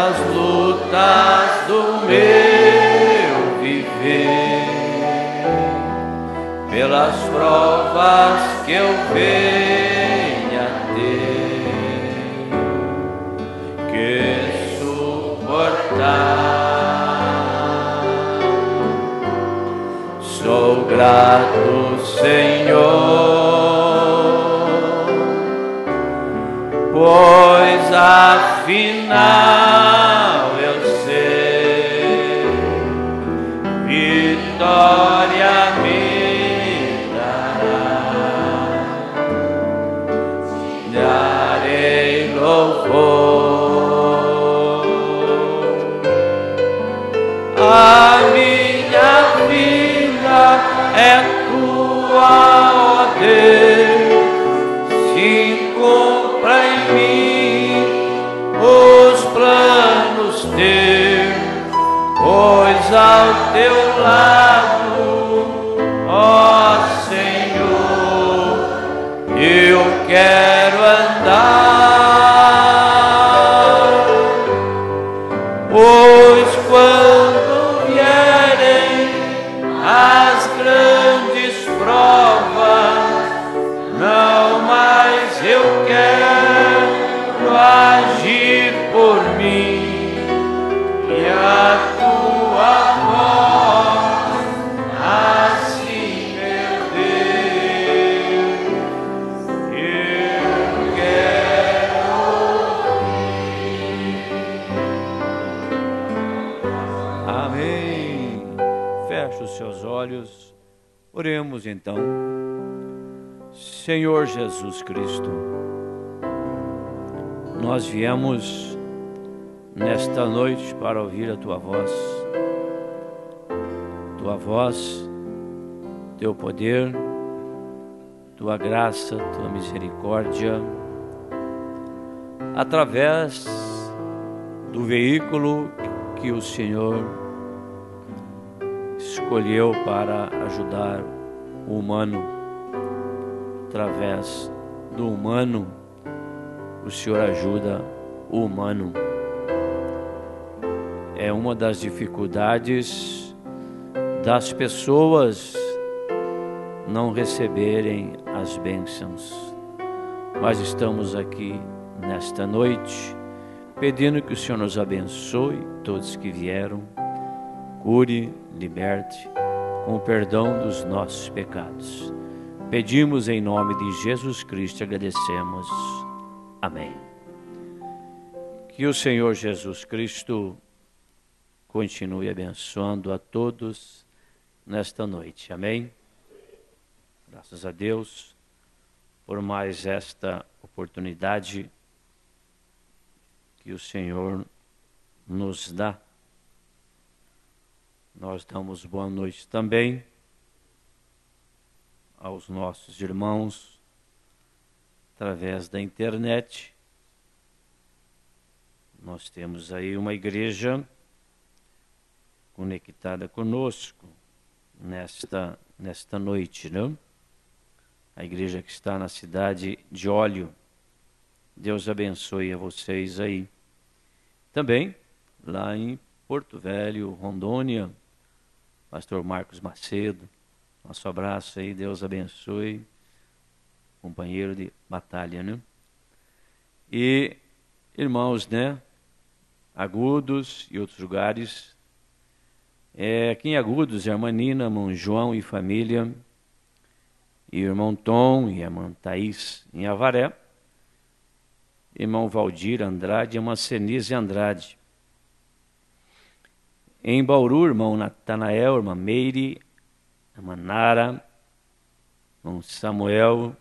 pelas lutas do meu viver, pelas provas que eu venha ter que suportar. Sou grato, Senhor, pois afinal eu sei, vitória me dará, darei louvor. A minha vida é tua, ó Deus, se cumpra em mim os planos teus, pois ao teu lado, ó Senhor, eu quero andar, pois quando vierem as grandes provas, não mais eu quero agir por mim, e a tua voz assim, meu Deus, eu quero ouvir. Amém. Feche os seus olhos. Oremos então. Senhor Jesus Cristo, nós viemos nesta noite para ouvir a Tua voz, Teu poder, Tua graça, Tua misericórdia, através do veículo que o Senhor escolheu para ajudar o humano. Através do humano, o Senhor ajuda o humano. É uma das dificuldades das pessoas não receberem as bênçãos. Mas estamos aqui nesta noite pedindo que o Senhor nos abençoe, todos que vieram, cure, liberte, com o perdão dos nossos pecados. Pedimos em nome de Jesus Cristo e agradecemos. Amém. Que o Senhor Jesus Cristo continue abençoando a todos nesta noite. Amém. Graças a Deus por mais esta oportunidade que o Senhor nos dá. Nós damos boa noite também aos nossos irmãos através da internet. Nós temos aí uma igreja conectada conosco nesta noite, né? A igreja que está na cidade de Óleo. Deus abençoe a vocês aí. Também lá em Porto Velho, Rondônia, pastor Marcos Macedo. Nosso abraço aí, Deus abençoe, companheiro de batalha, né? E irmãos, né? Agudos e outros lugares. Aqui em Agudos, a irmã Nina, irmão João e família, e o irmão Tom e a irmã Thaís em Avaré, irmão Valdir Andrade e a irmã Senise Andrade. Em Bauru, irmão Natanael, irmã Meire, irmã Nara, irmão Samuel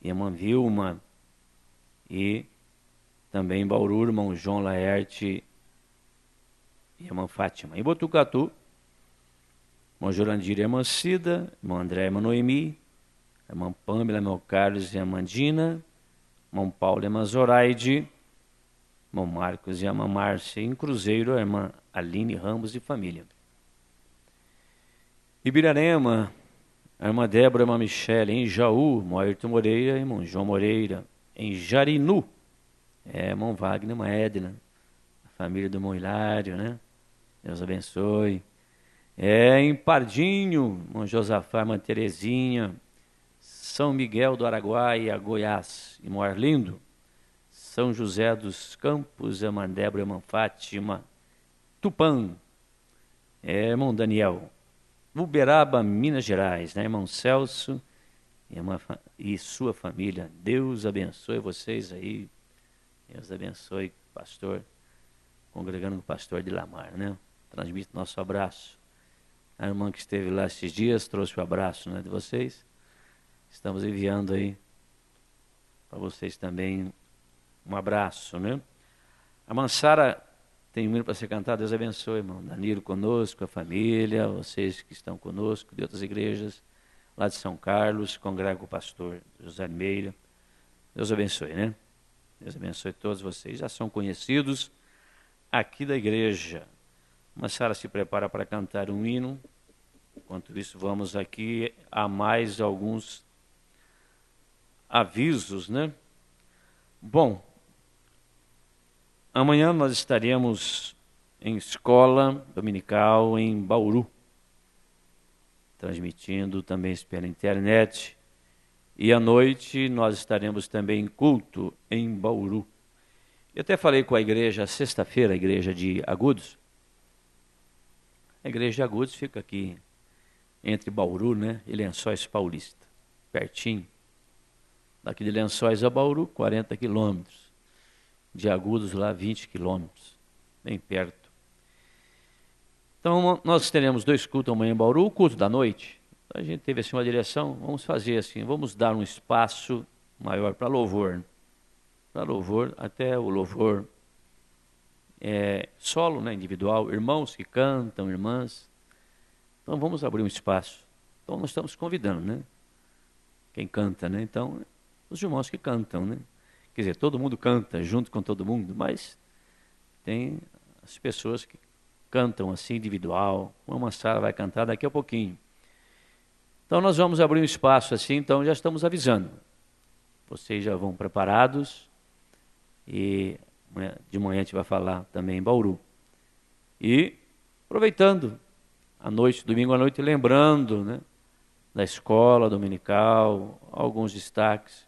e irmã Vilma, e também em Bauru, irmão João Laerte e irmã Fátima. Em Botucatu, irmão Jurandir e irmã Cida, irmão André e irmã Noemi, irmã Pâmela, irmão Carlos e irmã Dina, irmão Paulo e irmã Zoraide, irmão Marcos e irmã Márcia. Em Cruzeiro, a irmã Aline Ramos e família. Ibirarema, a irmã Débora e a irmã Michele. Em Jaú, irmão Ayrton Moreira e irmão João Moreira. Em Jarinu, irmão Wagner e irmã Edna, a família do Moilário, né? Deus abençoe. Em Pardinho, irmão Josafá, irmã Terezinha, São Miguel do Araguaia, Goiás, irmão Arlindo, São José dos Campos, irmã Débora, irmã Fátima, Tupã, irmão Daniel, Uberaba, Minas Gerais, né? Irmão Celso e sua família. Deus abençoe vocês aí. Deus abençoe, pastor, congregando com o pastor de Lamar, né? Transmite nosso abraço. A irmã que esteve lá esses dias trouxe o abraço, né, de vocês. Estamos enviando aí para vocês também um abraço, né? A irmã Sara tem um hino para ser cantado. Deus abençoe, irmão Danilo conosco, a família, vocês que estão conosco de outras igrejas, lá de São Carlos, congrega com o pastor José Meira. Deus abençoe, né? Deus abençoe todos vocês. Já são conhecidos aqui da igreja. A Sara se prepara para cantar um hino. Enquanto isso, vamos aqui a mais alguns avisos, né? Bom, amanhã nós estaremos em escola dominical em Bauru, transmitindo também pela internet. E à noite nós estaremos também em culto em Bauru. Eu até falei com a igreja sexta-feira, a igreja de Agudos. A igreja de Agudos fica aqui entre Bauru, né, e Lençóis Paulista, pertinho. Daqui de Lençóis a Bauru, 40 quilômetros. De Agudos lá, 20 quilômetros, bem perto. Então, nós teremos 2 cultos amanhã em Bauru, o culto da noite. A gente teve assim uma direção, vamos fazer assim, vamos dar um espaço maior para louvor. Né? Para louvor, até o louvor solo, né, individual, irmãos que cantam, irmãs. Então vamos abrir um espaço. Então nós estamos convidando, né? Quem canta, né? Então, os irmãos que cantam, né? Quer dizer, todo mundo canta junto com todo mundo, mas tem as pessoas que cantam assim, individual. Uma Sara vai cantar daqui a pouquinho. Então nós vamos abrir um espaço assim, então já estamos avisando. Vocês já vão preparados e de manhã a gente vai falar também em Bauru. E aproveitando à noite, domingo à noite, lembrando, né, da escola dominical, alguns destaques,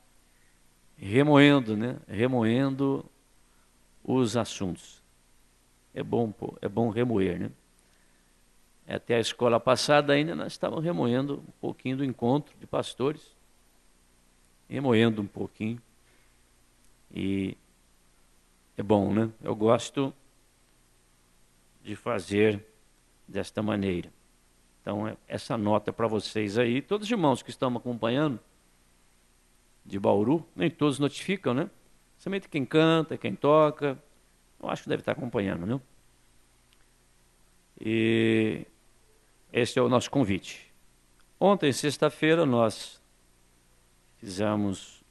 remoendo os assuntos. É bom remoer, né? Até a escola passada ainda nós estávamos remoendo um pouquinho do encontro de pastores, remoendo um pouquinho, e é bom, né? Eu gosto de fazer desta maneira. Então, essa nota para vocês aí, todos os irmãos que estão acompanhando de Bauru, nem todos notificam, né? Somente quem canta, quem toca, eu acho que deve estar acompanhando, né? E esse é o nosso convite. Ontem, sexta-feira, nós fizemos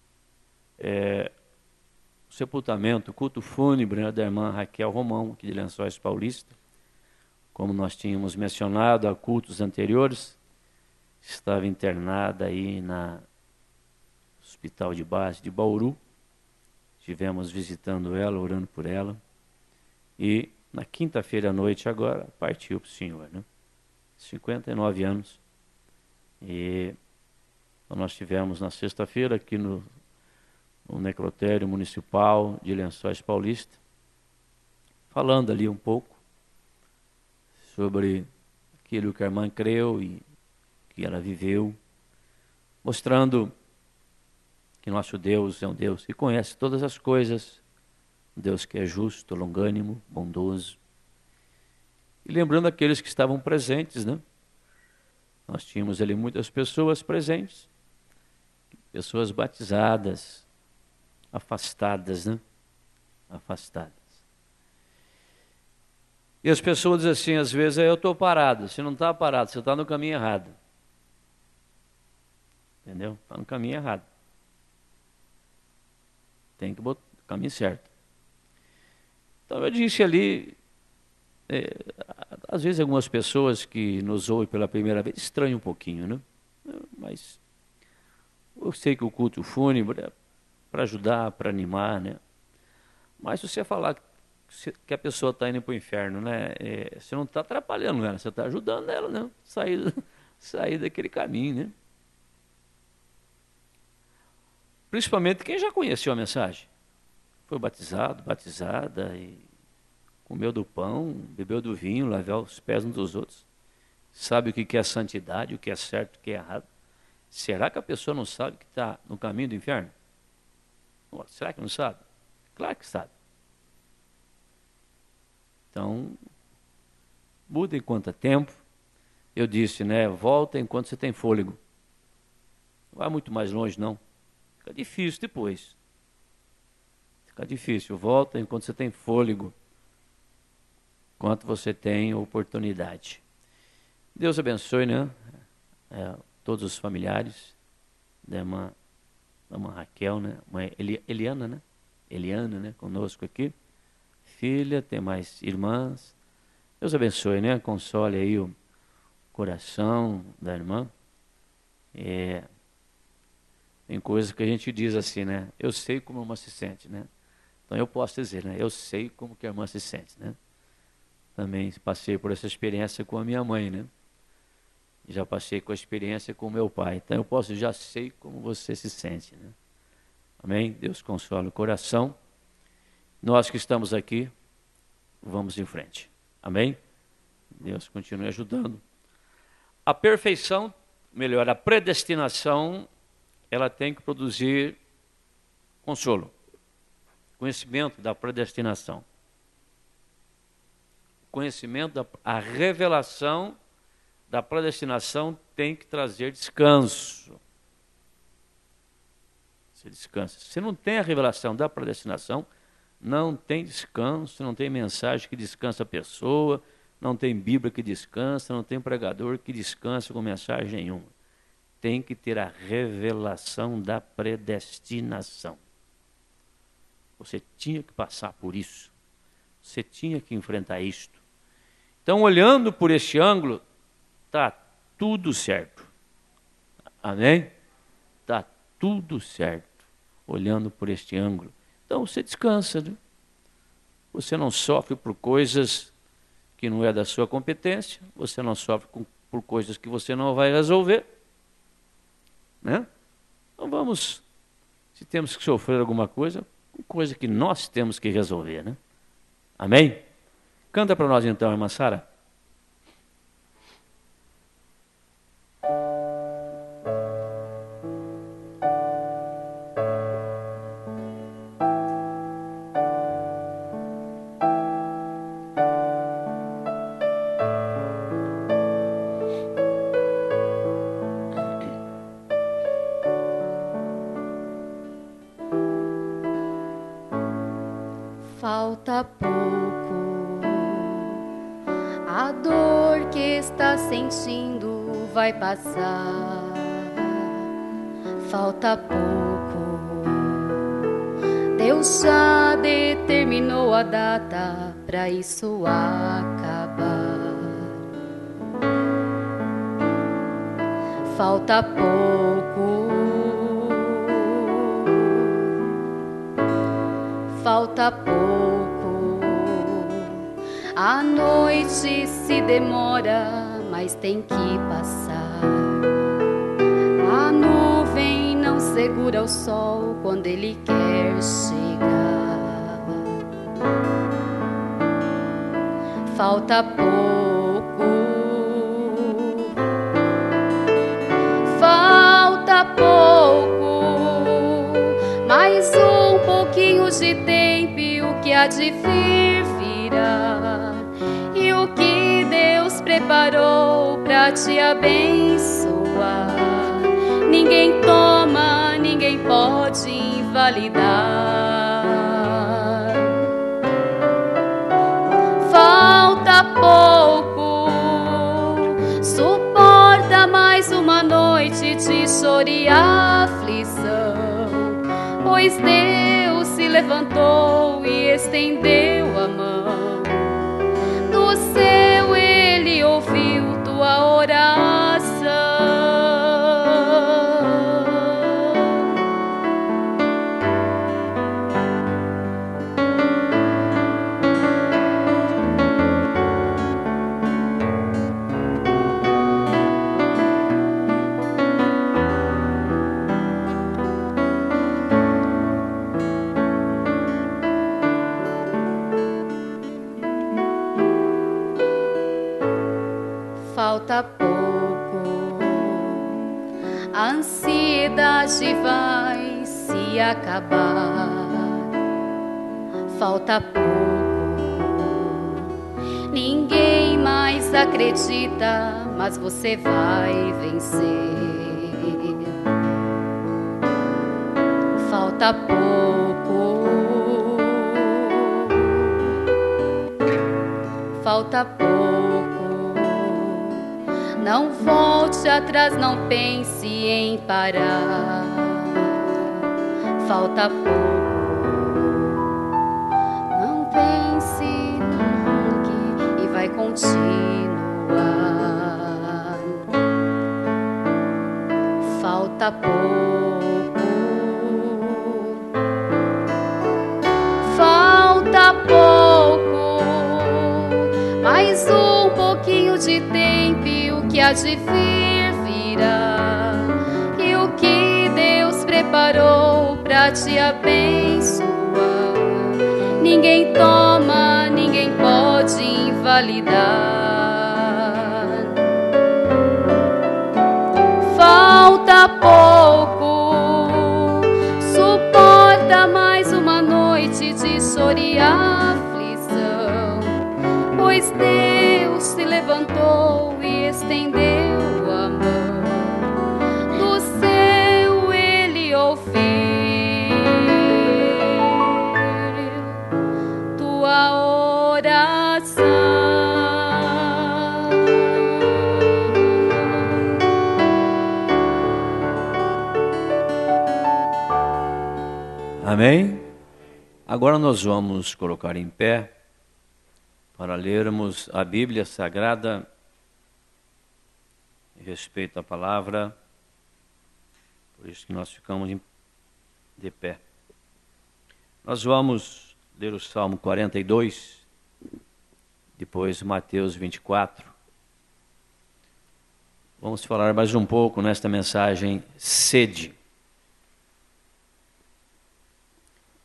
o sepultamento, o culto fúnebre, né, da irmã Raquel Romão, aqui de Lençóis Paulista. Como nós tínhamos mencionado a cultos anteriores, estava internada aí no Hospital de Base de Bauru. Estivemos visitando ela, orando por ela. E na quinta-feira à noite agora, partiu para o Senhor, né? 59 anos. E nós tivemos na sexta-feira aqui no necrotério municipal de Lençóis Paulista, falando ali um pouco sobre aquilo que a irmã creu e que ela viveu, mostrando que nosso Deus é um Deus que conhece todas as coisas, um Deus que é justo, longânimo, bondoso. E lembrando aqueles que estavam presentes, né? Nós tínhamos ali muitas pessoas presentes, pessoas batizadas, afastadas, né? Afastadas. E as pessoas dizem assim, às vezes, eu estou parado. Você não está parado, você está no caminho errado. Entendeu? Está no caminho errado. Tem que botar o caminho certo. Então eu disse ali, às vezes algumas pessoas que nos ouvem pela primeira vez estranham um pouquinho, né? Mas eu sei que o culto fúnebre é para ajudar, para animar, né? Mas se você falar que que a pessoa está indo para o inferno, né? Você não está atrapalhando ela, você está ajudando ela, né? Sair daquele caminho, né? Principalmente quem já conheceu a mensagem. Foi batizado, batizada, e comeu do pão, bebeu do vinho, lavou os pés uns dos outros. Sabe o que é santidade, o que é certo, o que é errado. Será que a pessoa não sabe que está no caminho do inferno? Será que não sabe? Claro que sabe. Então, muda enquanto há tempo. Eu disse, né? Volta enquanto você tem fôlego. Não vai muito mais longe, não. Fica difícil depois. Fica difícil. Volta enquanto você tem fôlego. Enquanto você tem oportunidade. Deus abençoe, né? Todos os familiares da irmã Raquel, né? Mãe Eliana, né? Eliana, né? Conosco aqui. Filha, tem mais irmãs. Deus abençoe, né? Console aí o coração da irmã. Tem coisas que a gente diz assim, né? Eu sei como a irmã se sente, né? Então eu posso dizer, né? Eu sei como que a irmã se sente, né? Também passei por essa experiência com a minha mãe, né? Já passei com a experiência com o meu pai. Então eu posso, já sei como você se sente, né? Amém? Deus consola o coração. Nós que estamos aqui, vamos em frente. Amém? Deus continue ajudando. A perfeição, melhor, a predestinação, ela tem que produzir consolo. Conhecimento da predestinação. Conhecimento, a revelação da predestinação tem que trazer descanso. Você descansa. Se não tem a revelação da predestinação, não tem descanso, não tem mensagem que descansa a pessoa, não tem Bíblia que descansa, não tem pregador que descansa com mensagem nenhuma. Tem que ter a revelação da predestinação. Você tinha que passar por isso. Você tinha que enfrentar isto. Então, olhando por este ângulo, está tudo certo. Amém? Está tudo certo. Olhando por este ângulo. Então, você descansa. Né? Você não sofre por coisas que não é da sua competência. Você não sofre por coisas que você não vai resolver. Né? Então, vamos, se temos que sofrer alguma coisa, coisa que nós temos que resolver. Né? Amém? Canta para nós então, irmã Sara. Falta pouco, a dor que está sentindo vai passar. Falta pouco, Deus já determinou a data para isso acabar. Falta pouco, falta pouco, a noite se demora, mas tem que passar. A nuvem não segura o sol quando ele quer chegar. Falta pouco, falta pouco, mais um pouquinho de tempo e o que há de vir virá. E o que Deus preparou para te abençoar, ninguém toma, ninguém pode invalidar. Falta pouco, suporta mais uma noite de choro e aflição, pois Deus se levantou e estendeu a mão. Do céu ele ouviu tua oração. acabar. Falta pouco, ninguém mais acredita, mas você vai vencer. Falta pouco, falta pouco. Não volte atrás, não pense em parar. Falta pouco, não pense e vai continuar. Falta pouco, falta pouco, mais um pouquinho de tempo e o que há de vir virá. E o que Deus preparou pra te abençoar, ninguém toma, ninguém pode invalidar. Falta pouco, suporta mais uma noite de choro e aflição, pois Deus se levantou e estendeu a mão. Do céu Ele ouviu tua oração. Amém? Agora nós vamos colocar em pé para lermos a Bíblia Sagrada em respeito à palavra. Por isso que nós ficamos de pé. Nós vamos ler o Salmo 42, depois Mateus 24. Vamos falar mais um pouco nesta mensagem, sede.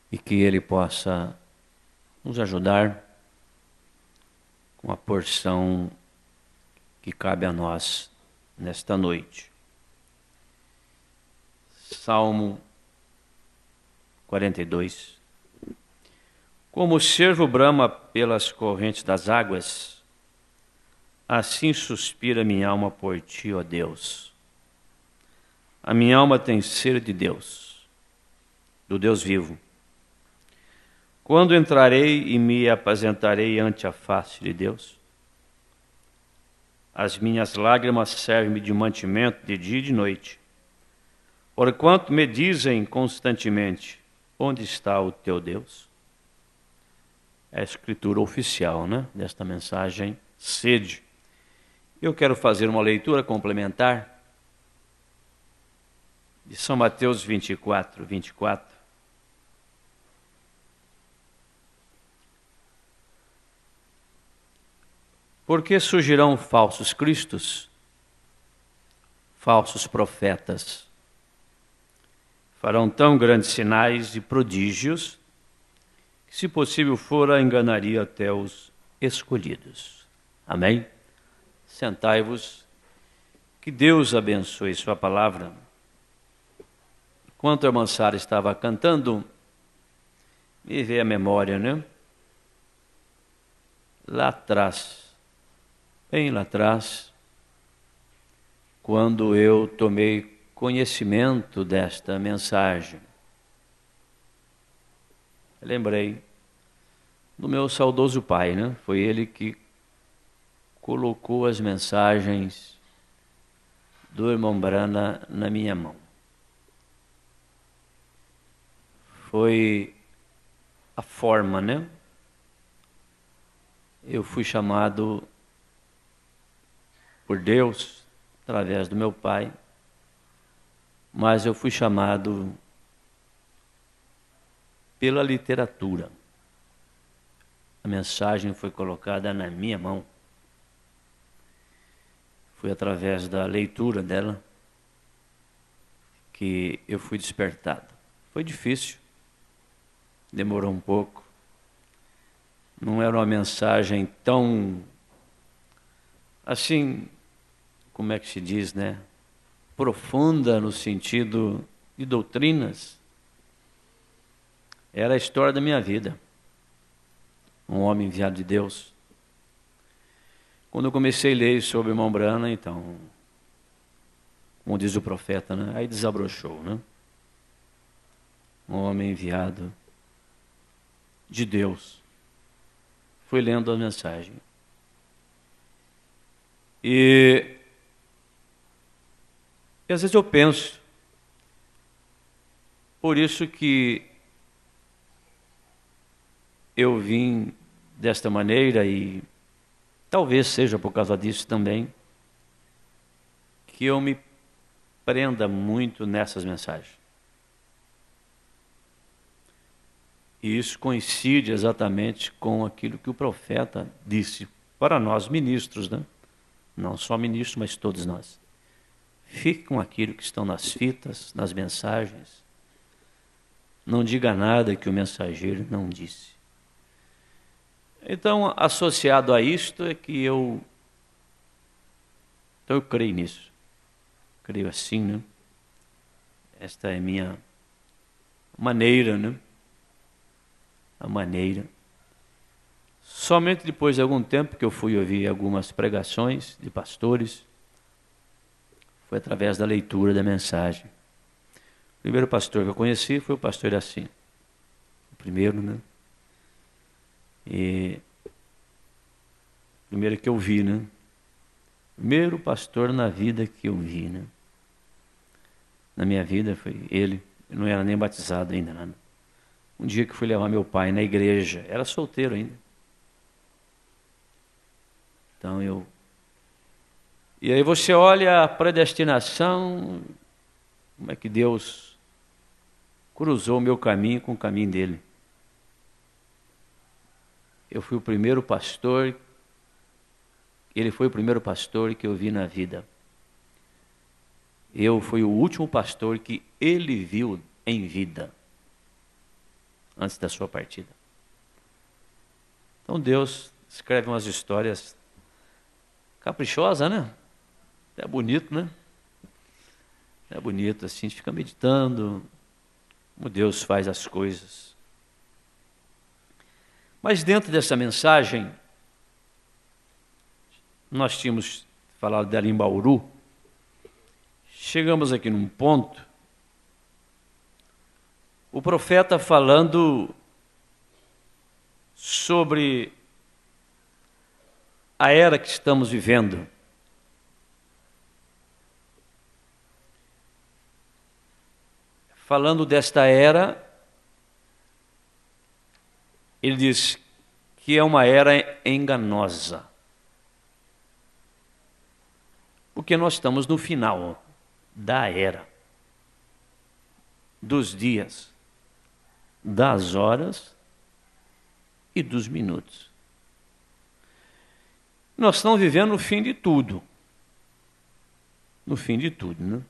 E que Ele possa nos ajudar com a porção que cabe a nós nesta noite. Salmo 42. Como o cervo brama pelas correntes das águas, assim suspira minha alma por ti, ó Deus. A minha alma tem sede de Deus, do Deus vivo. Quando entrarei e me apresentarei ante a face de Deus? As minhas lágrimas servem-me de mantimento de dia e de noite. Porquanto me dizem constantemente, onde está o teu Deus? É a escritura oficial, desta mensagem, sede. Eu quero fazer uma leitura complementar de São Mateus 24, 24. Porque surgirão falsos cristos, falsos profetas, farão tão grandes sinais e prodígios, que se possível fora, enganaria até os escolhidos. Amém? Sentai-vos, que Deus abençoe sua palavra. Enquanto a irmã Sara estava cantando, me veio a memória, Lá atrás, bem lá atrás, quando eu tomei conhecimento desta mensagem, lembrei do meu saudoso pai, Foi ele que colocou as mensagens do irmão Brana na minha mão. Foi a forma, Eu fui chamado por Deus, através do meu pai, mas eu fui chamado pela literatura. A mensagem foi colocada na minha mão. Foi através da leitura dela que eu fui despertado. Foi difícil, demorou um pouco. Não era uma mensagem tão, assim, como é que se diz, profunda no sentido de doutrinas, Era a história da minha vida. Um homem enviado de Deus. Quando eu comecei a ler sobre o irmão Branham, então, como diz o profeta, né? Aí desabrochou, né? Um homem enviado de Deus. Fui lendo a mensagem. E às vezes eu penso, por isso que eu vim desta maneira, e talvez seja por causa disso também, que eu me prenda muito nessas mensagens. E isso coincide exatamente com aquilo que o profeta disse para nós ministros, né? Não só ministros, mas todos nós. Fique com aquilo que estão nas fitas, nas mensagens. Não diga nada que o mensageiro não disse. Então, associado a isto é que eu creio nisso. Creio assim, né? Esta é a minha maneira, né? A maneira. Somente depois de algum tempo que eu fui ouvir algumas pregações de pastores, foi através da leitura da mensagem. O primeiro pastor que eu conheci foi o pastor assim. O primeiro, né? E o primeiro que eu vi, né? Primeiro pastor na vida que eu vi, né? Na minha vida foi ele. Eu não era nem batizado ainda, nada. Um dia que fui levar meu pai na igreja, era solteiro ainda. Então E aí você olha a predestinação, como é que Deus cruzou o meu caminho com o caminho dele. Eu fui o primeiro pastor, ele foi o primeiro pastor que eu vi na vida. Eu fui o último pastor que ele viu em vida, antes da sua partida. Então Deus escreve umas histórias caprichosas, né? É bonito, né? É bonito assim, a gente fica meditando como Deus faz as coisas. Mas dentro dessa mensagem, nós tínhamos falado dela em Bauru, chegamos aqui num ponto, o profeta falando sobre a era que estamos vivendo. Falando desta era, ele diz que é uma era enganosa. Porque nós estamos no final da era, dos dias, das horas e dos minutos. Nós estamos vivendo no fim de tudo. No fim de tudo, né?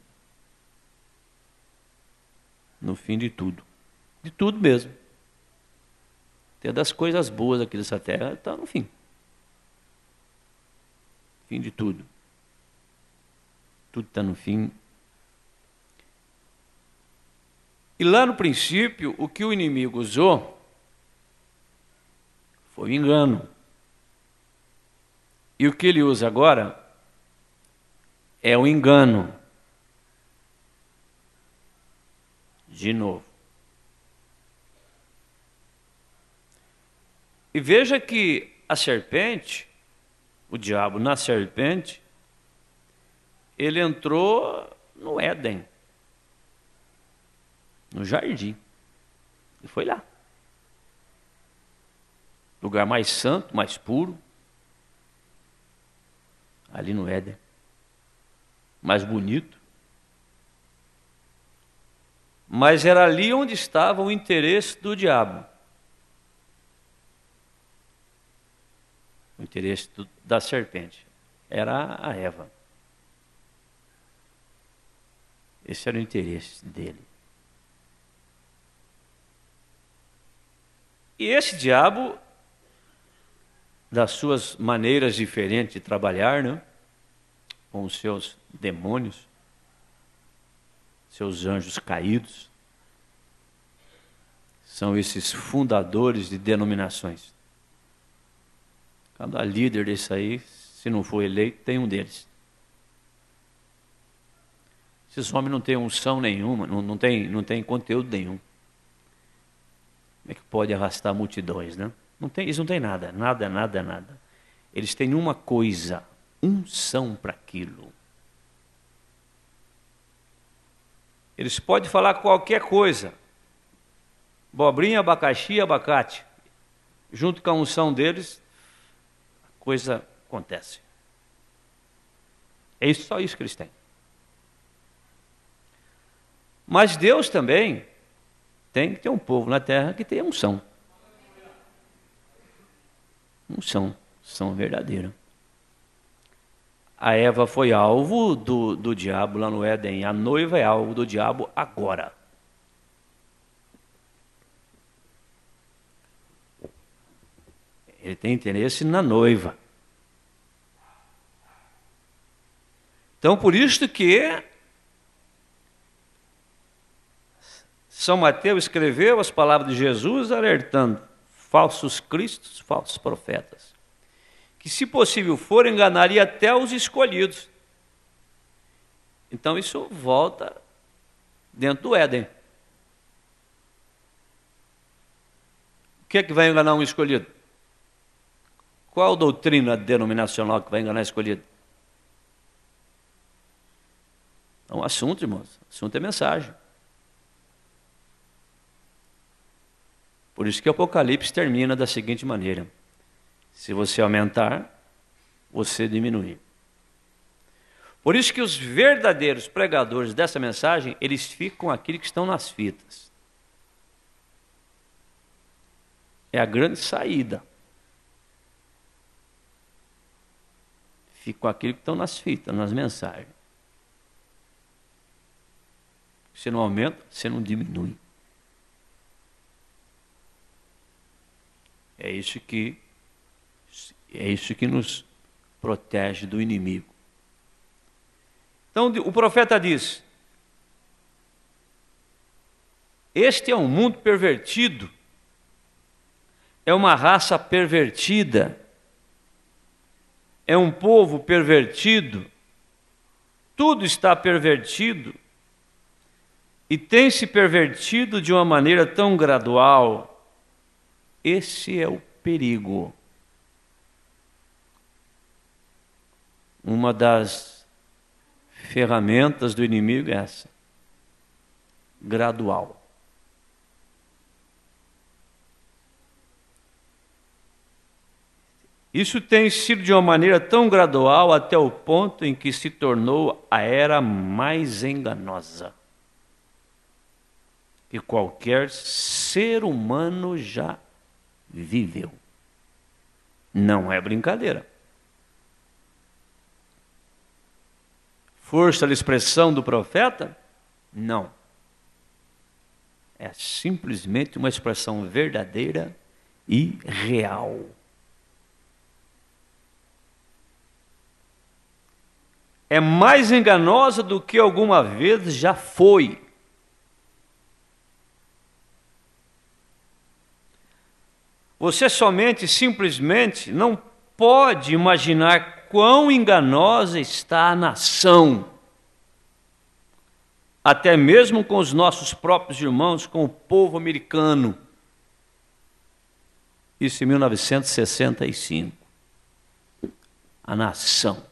No fim de tudo. De tudo mesmo. Até das coisas boas aqui dessa terra está no fim. Fim de tudo. Tudo está no fim. E lá no princípio, o que o inimigo usou foi o engano. E o que ele usa agora é o engano. De novo. E veja que a serpente, o diabo na serpente, ele entrou no Éden, no jardim, e foi lá. Lugar mais santo, mais puro, ali no Éden, mais bonito. Mas era ali onde estava o interesse do diabo. O interesse da serpente. Era a Eva. Esse era o interesse dele. E esse diabo, das suas maneiras diferentes de trabalhar, né? Com os seus demônios, seus anjos caídos, são esses fundadores de denominações. Cada líder desse aí, se não for eleito, tem um deles. Esses homens não têm unção nenhuma, não tem conteúdo nenhum. Como é que pode arrastar multidões, né? Eles não têm nada. Eles têm uma coisa, unção para aquilo. Eles podem falar qualquer coisa. Abobrinha, abacaxi, abacate. Junto com a unção deles, a coisa acontece. É só isso que eles têm. Mas Deus também tem que ter um povo na terra que tenha unção. Unção verdadeira. A Eva foi alvo do diabo lá no Éden. A noiva é alvo do diabo agora. Ele tem interesse na noiva. Então, por isso que São Mateus escreveu as palavras de Jesus alertando falsos cristos, falsos profetas, que se possível for, enganaria até os escolhidos. Então isso volta dentro do Éden. O que é que vai enganar um escolhido? Qual a doutrina denominacional que vai enganar escolhido? É um assunto, irmãos. O assunto é mensagem. Por isso que o Apocalipse termina da seguinte maneira: se você aumentar, você diminui. Por isso que os verdadeiros pregadores dessa mensagem, eles ficam com aqueles que estão nas fitas. É a grande saída. Fica com aqueles que estão nas fitas, nas mensagens. Você não aumenta, você não diminui. É isso que nos protege do inimigo. Então o profeta diz: este é um mundo pervertido, é uma raça pervertida, é um povo pervertido, tudo está pervertido e tem se pervertido de uma maneira tão gradual. Esse é o perigo. Uma das ferramentas do inimigo é essa: gradual. Isso tem sido de uma maneira tão gradual até o ponto em que se tornou a era mais enganosa que qualquer ser humano já viveu. Não é brincadeira. Força da expressão do profeta? Não. É simplesmente uma expressão verdadeira e real. É mais enganosa do que alguma vez já foi. Você simplesmente não pode imaginar quão enganosa está a nação. Até mesmo com os nossos próprios irmãos, com o povo americano. Isso em 1965. A nação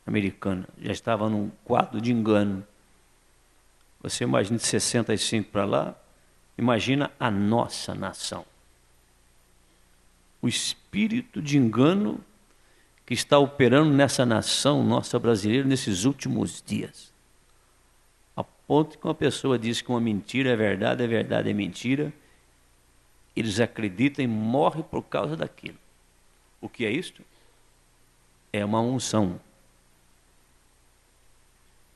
americana já estava num quadro de engano. Você imagina de 65 para lá, imagina a nossa nação. O espírito de engano que está operando nessa nação nossa brasileira nesses últimos dias. A ponto que uma pessoa diz que uma mentira é verdade é mentira, eles acreditam e morrem por causa daquilo. O que é isto? É uma unção.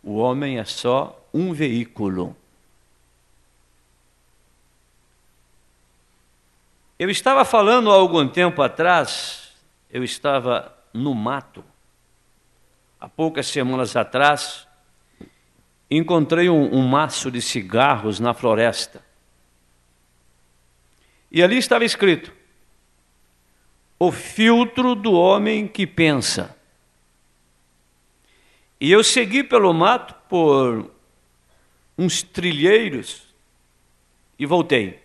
O homem é só um veículo. Eu estava falando há algum tempo atrás, eu estava no mato, há poucas semanas atrás, encontrei um maço de cigarros na floresta. E ali estava escrito: o filtro do homem que pensa. E eu segui pelo mato por uns trilheiros e voltei.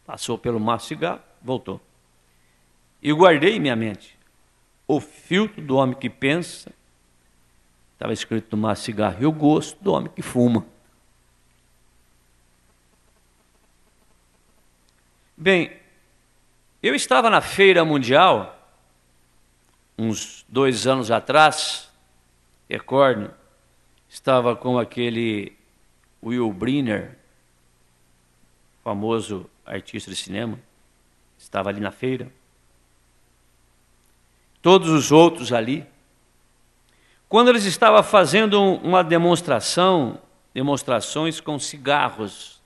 Passou pelo mato cigarro, voltou. E guardei em minha mente: o filtro do homem que pensa. Estava escrito no maço de cigarro: e o gosto do homem que fuma. Bem, eu estava na Feira Mundial, uns 2 anos atrás, recordo, estava com aquele Will Brynner, famoso artista de cinema, estava ali na feira. Todos os outros ali. Quando eles estavam fazendo uma demonstrações com cigarros,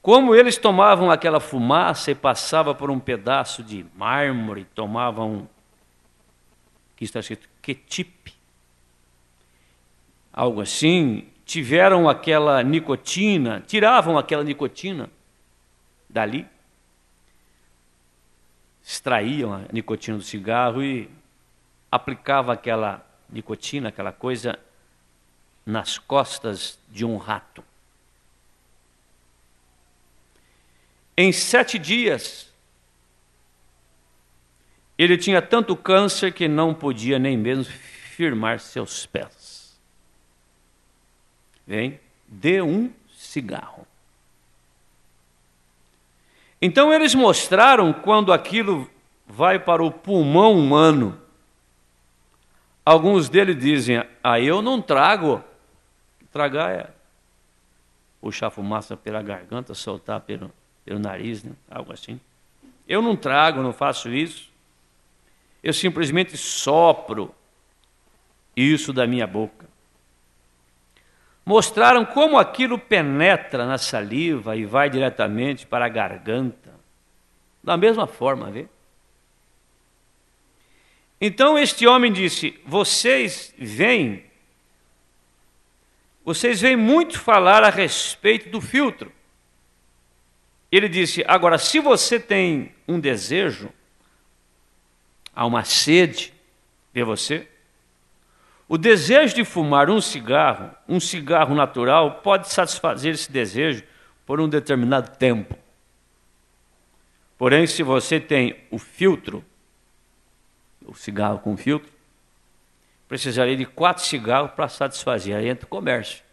como eles tomavam aquela fumaça e passavam por um pedaço de mármore, tomavam, aqui está escrito, ketchup, algo assim, tiveram aquela nicotina, tiravam aquela nicotina dali, extraíam a nicotina do cigarro e aplicavam aquela nicotina, aquela coisa, nas costas de um rato. Em 7 dias, ele tinha tanto câncer que não podia nem mesmo firmar seus pés. Vem, dê um cigarro. Então eles mostraram quando aquilo vai para o pulmão humano. Alguns deles dizem: eu não trago. Tragar é puxar fumaça pela garganta, soltar pelo nariz, né? Algo assim. Eu não trago, não faço isso. Eu simplesmente sopro isso da minha boca. Mostraram como aquilo penetra na saliva e vai diretamente para a garganta. Da mesma forma, vê? Então este homem disse: vocês veem muito falar a respeito do filtro. Ele disse: agora, se você tem um desejo, há uma sede, vê você, o desejo de fumar um cigarro natural, pode satisfazer esse desejo por um determinado tempo. Porém, se você tem o filtro, o cigarro com filtro, precisaria de 4 cigarros para satisfazer. Aí entra o comércio.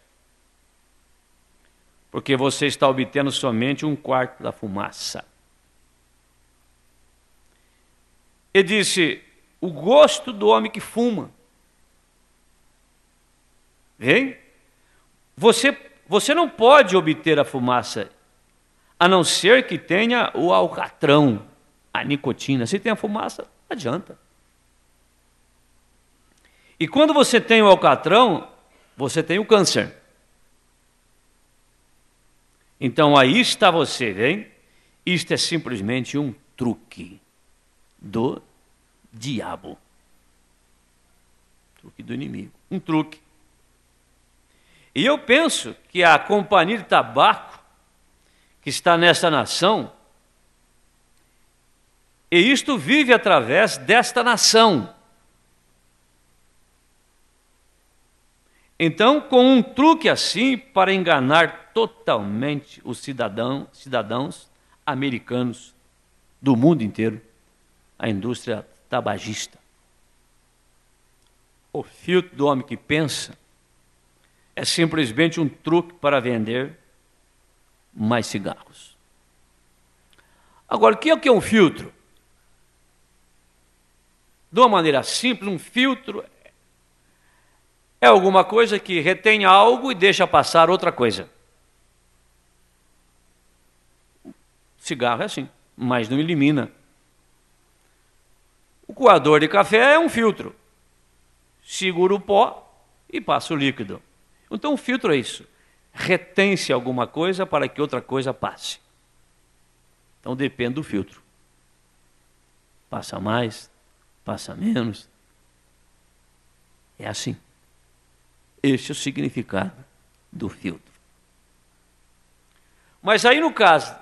Porque você está obtendo somente 1/4 da fumaça. Ele disse: o gosto do homem que fuma. Vem? Você não pode obter a fumaça, a não ser que tenha o alcatrão, a nicotina. Se tem a fumaça, não adianta. E quando você tem o alcatrão, você tem o câncer. Então aí está você, vem? Isto é simplesmente um truque do diabo. Truque do inimigo. Um truque. E eu penso que a companhia de tabaco que está nessa nação, e isto vive através desta nação. Então, com um truque assim, para enganar totalmente os cidadãos americanos do mundo inteiro, a indústria tabagista. O filtro do homem que pensa é simplesmente um truque para vender mais cigarros. Agora, o que é um filtro? De uma maneira simples, um filtro é alguma coisa que retém algo e deixa passar outra coisa. O cigarro é assim, mas não elimina. O coador de café é um filtro. Segura o pó e passa o líquido. Então o filtro é isso. Retém-se alguma coisa para que outra coisa passe. Então depende do filtro. Passa mais, passa menos. É assim. Este é o significado do filtro. Mas aí no caso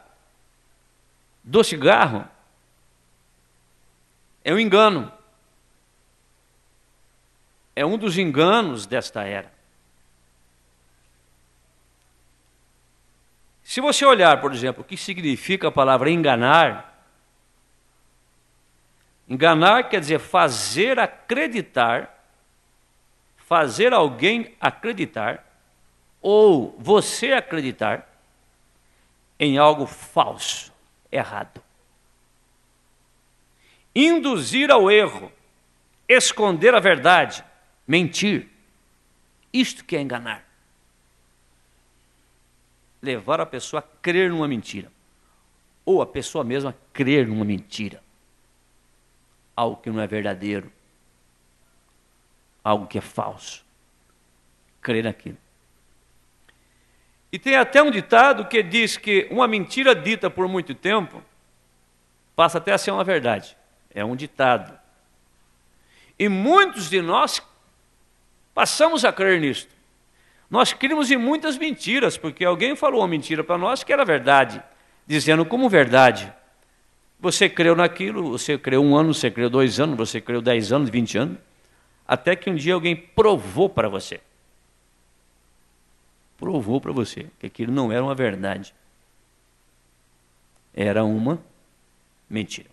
do cigarro, é um engano. É um dos enganos desta era. Se você olhar, por exemplo, o que significa a palavra enganar, enganar quer dizer fazer acreditar, fazer alguém acreditar, ou você acreditar em algo falso, errado. Induzir ao erro, esconder a verdade, mentir. Isto que é enganar. Levar a pessoa a crer numa mentira. Ou a pessoa mesma crer numa mentira. Algo que não é verdadeiro. Algo que é falso. Crer naquilo. E tem até um ditado que diz que uma mentira dita por muito tempo passa até a ser uma verdade. É um ditado. E muitos de nós passamos a crer nisto. Nós cremos em muitas mentiras, porque alguém falou uma mentira para nós que era verdade, dizendo como verdade. Você creu naquilo, você creu 1 ano, você creu 2 anos, você creu 10 anos, 20 anos, até que um dia alguém provou para você. Provou para você que aquilo não era uma verdade. Era uma mentira.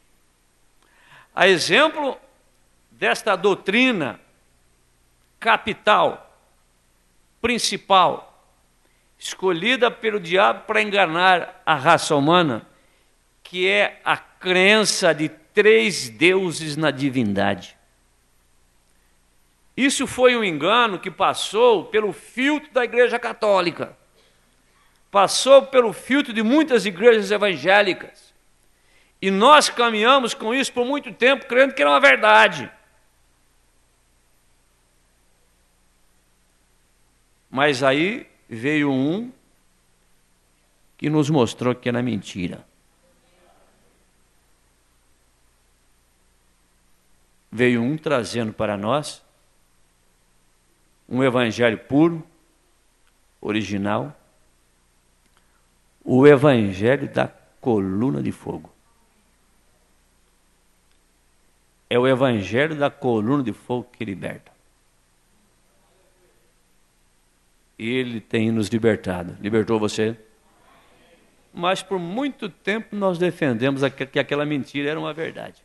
A exemplo desta doutrina capital, principal, escolhida pelo diabo para enganar a raça humana, que é a crença de 3 deuses na divindade. Isso foi um engano que passou pelo filtro da Igreja Católica, passou pelo filtro de muitas igrejas evangélicas, e nós caminhamos com isso por muito tempo, crendo que era uma verdade. Mas aí veio um que nos mostrou que era mentira. Veio um trazendo para nós um evangelho puro, original, o evangelho da coluna de fogo. É o evangelho da coluna de fogo que liberta. Ele tem nos libertado. Libertou você? Mas por muito tempo nós defendemos que aquela mentira era uma verdade.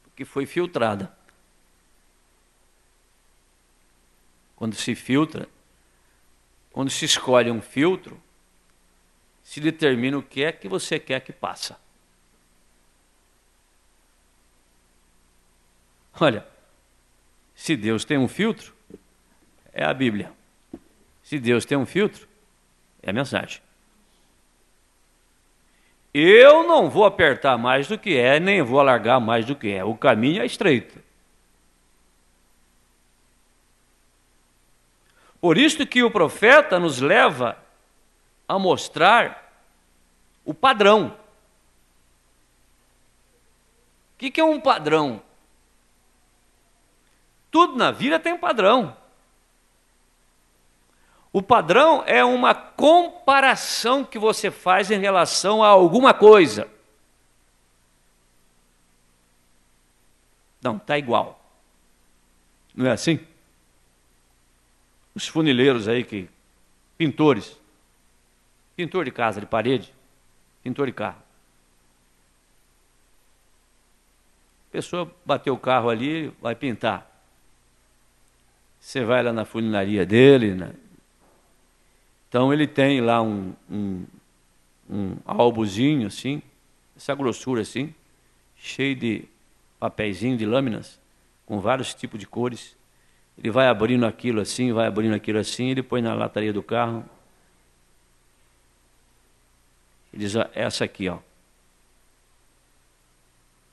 Porque foi filtrada. Quando se filtra, quando se escolhe um filtro, se determina o que é que você quer que passa. Olha, se Deus tem um filtro, é a Bíblia. Se Deus tem um filtro, é a mensagem. Eu não vou apertar mais do que é, nem vou alargar mais do que é. O caminho é estreito. Por isso que o profeta nos leva a mostrar o padrão. O que é um padrão? Tudo na vida tem um padrão. O padrão é uma comparação que você faz em relação a alguma coisa. Não, está igual. Não é assim? Os funileiros aí, pintores, pintor de casa, de parede, pintor de carro. A pessoa bateu o carro ali, vai pintar. Você vai lá na funilaria dele, então ele tem lá um albozinho assim, essa grossura assim, cheio de papeizinho, de lâminas, com vários tipos de cores. Ele vai abrindo aquilo assim, ele põe na lataria do carro. Ele diz, ó, essa aqui, ó.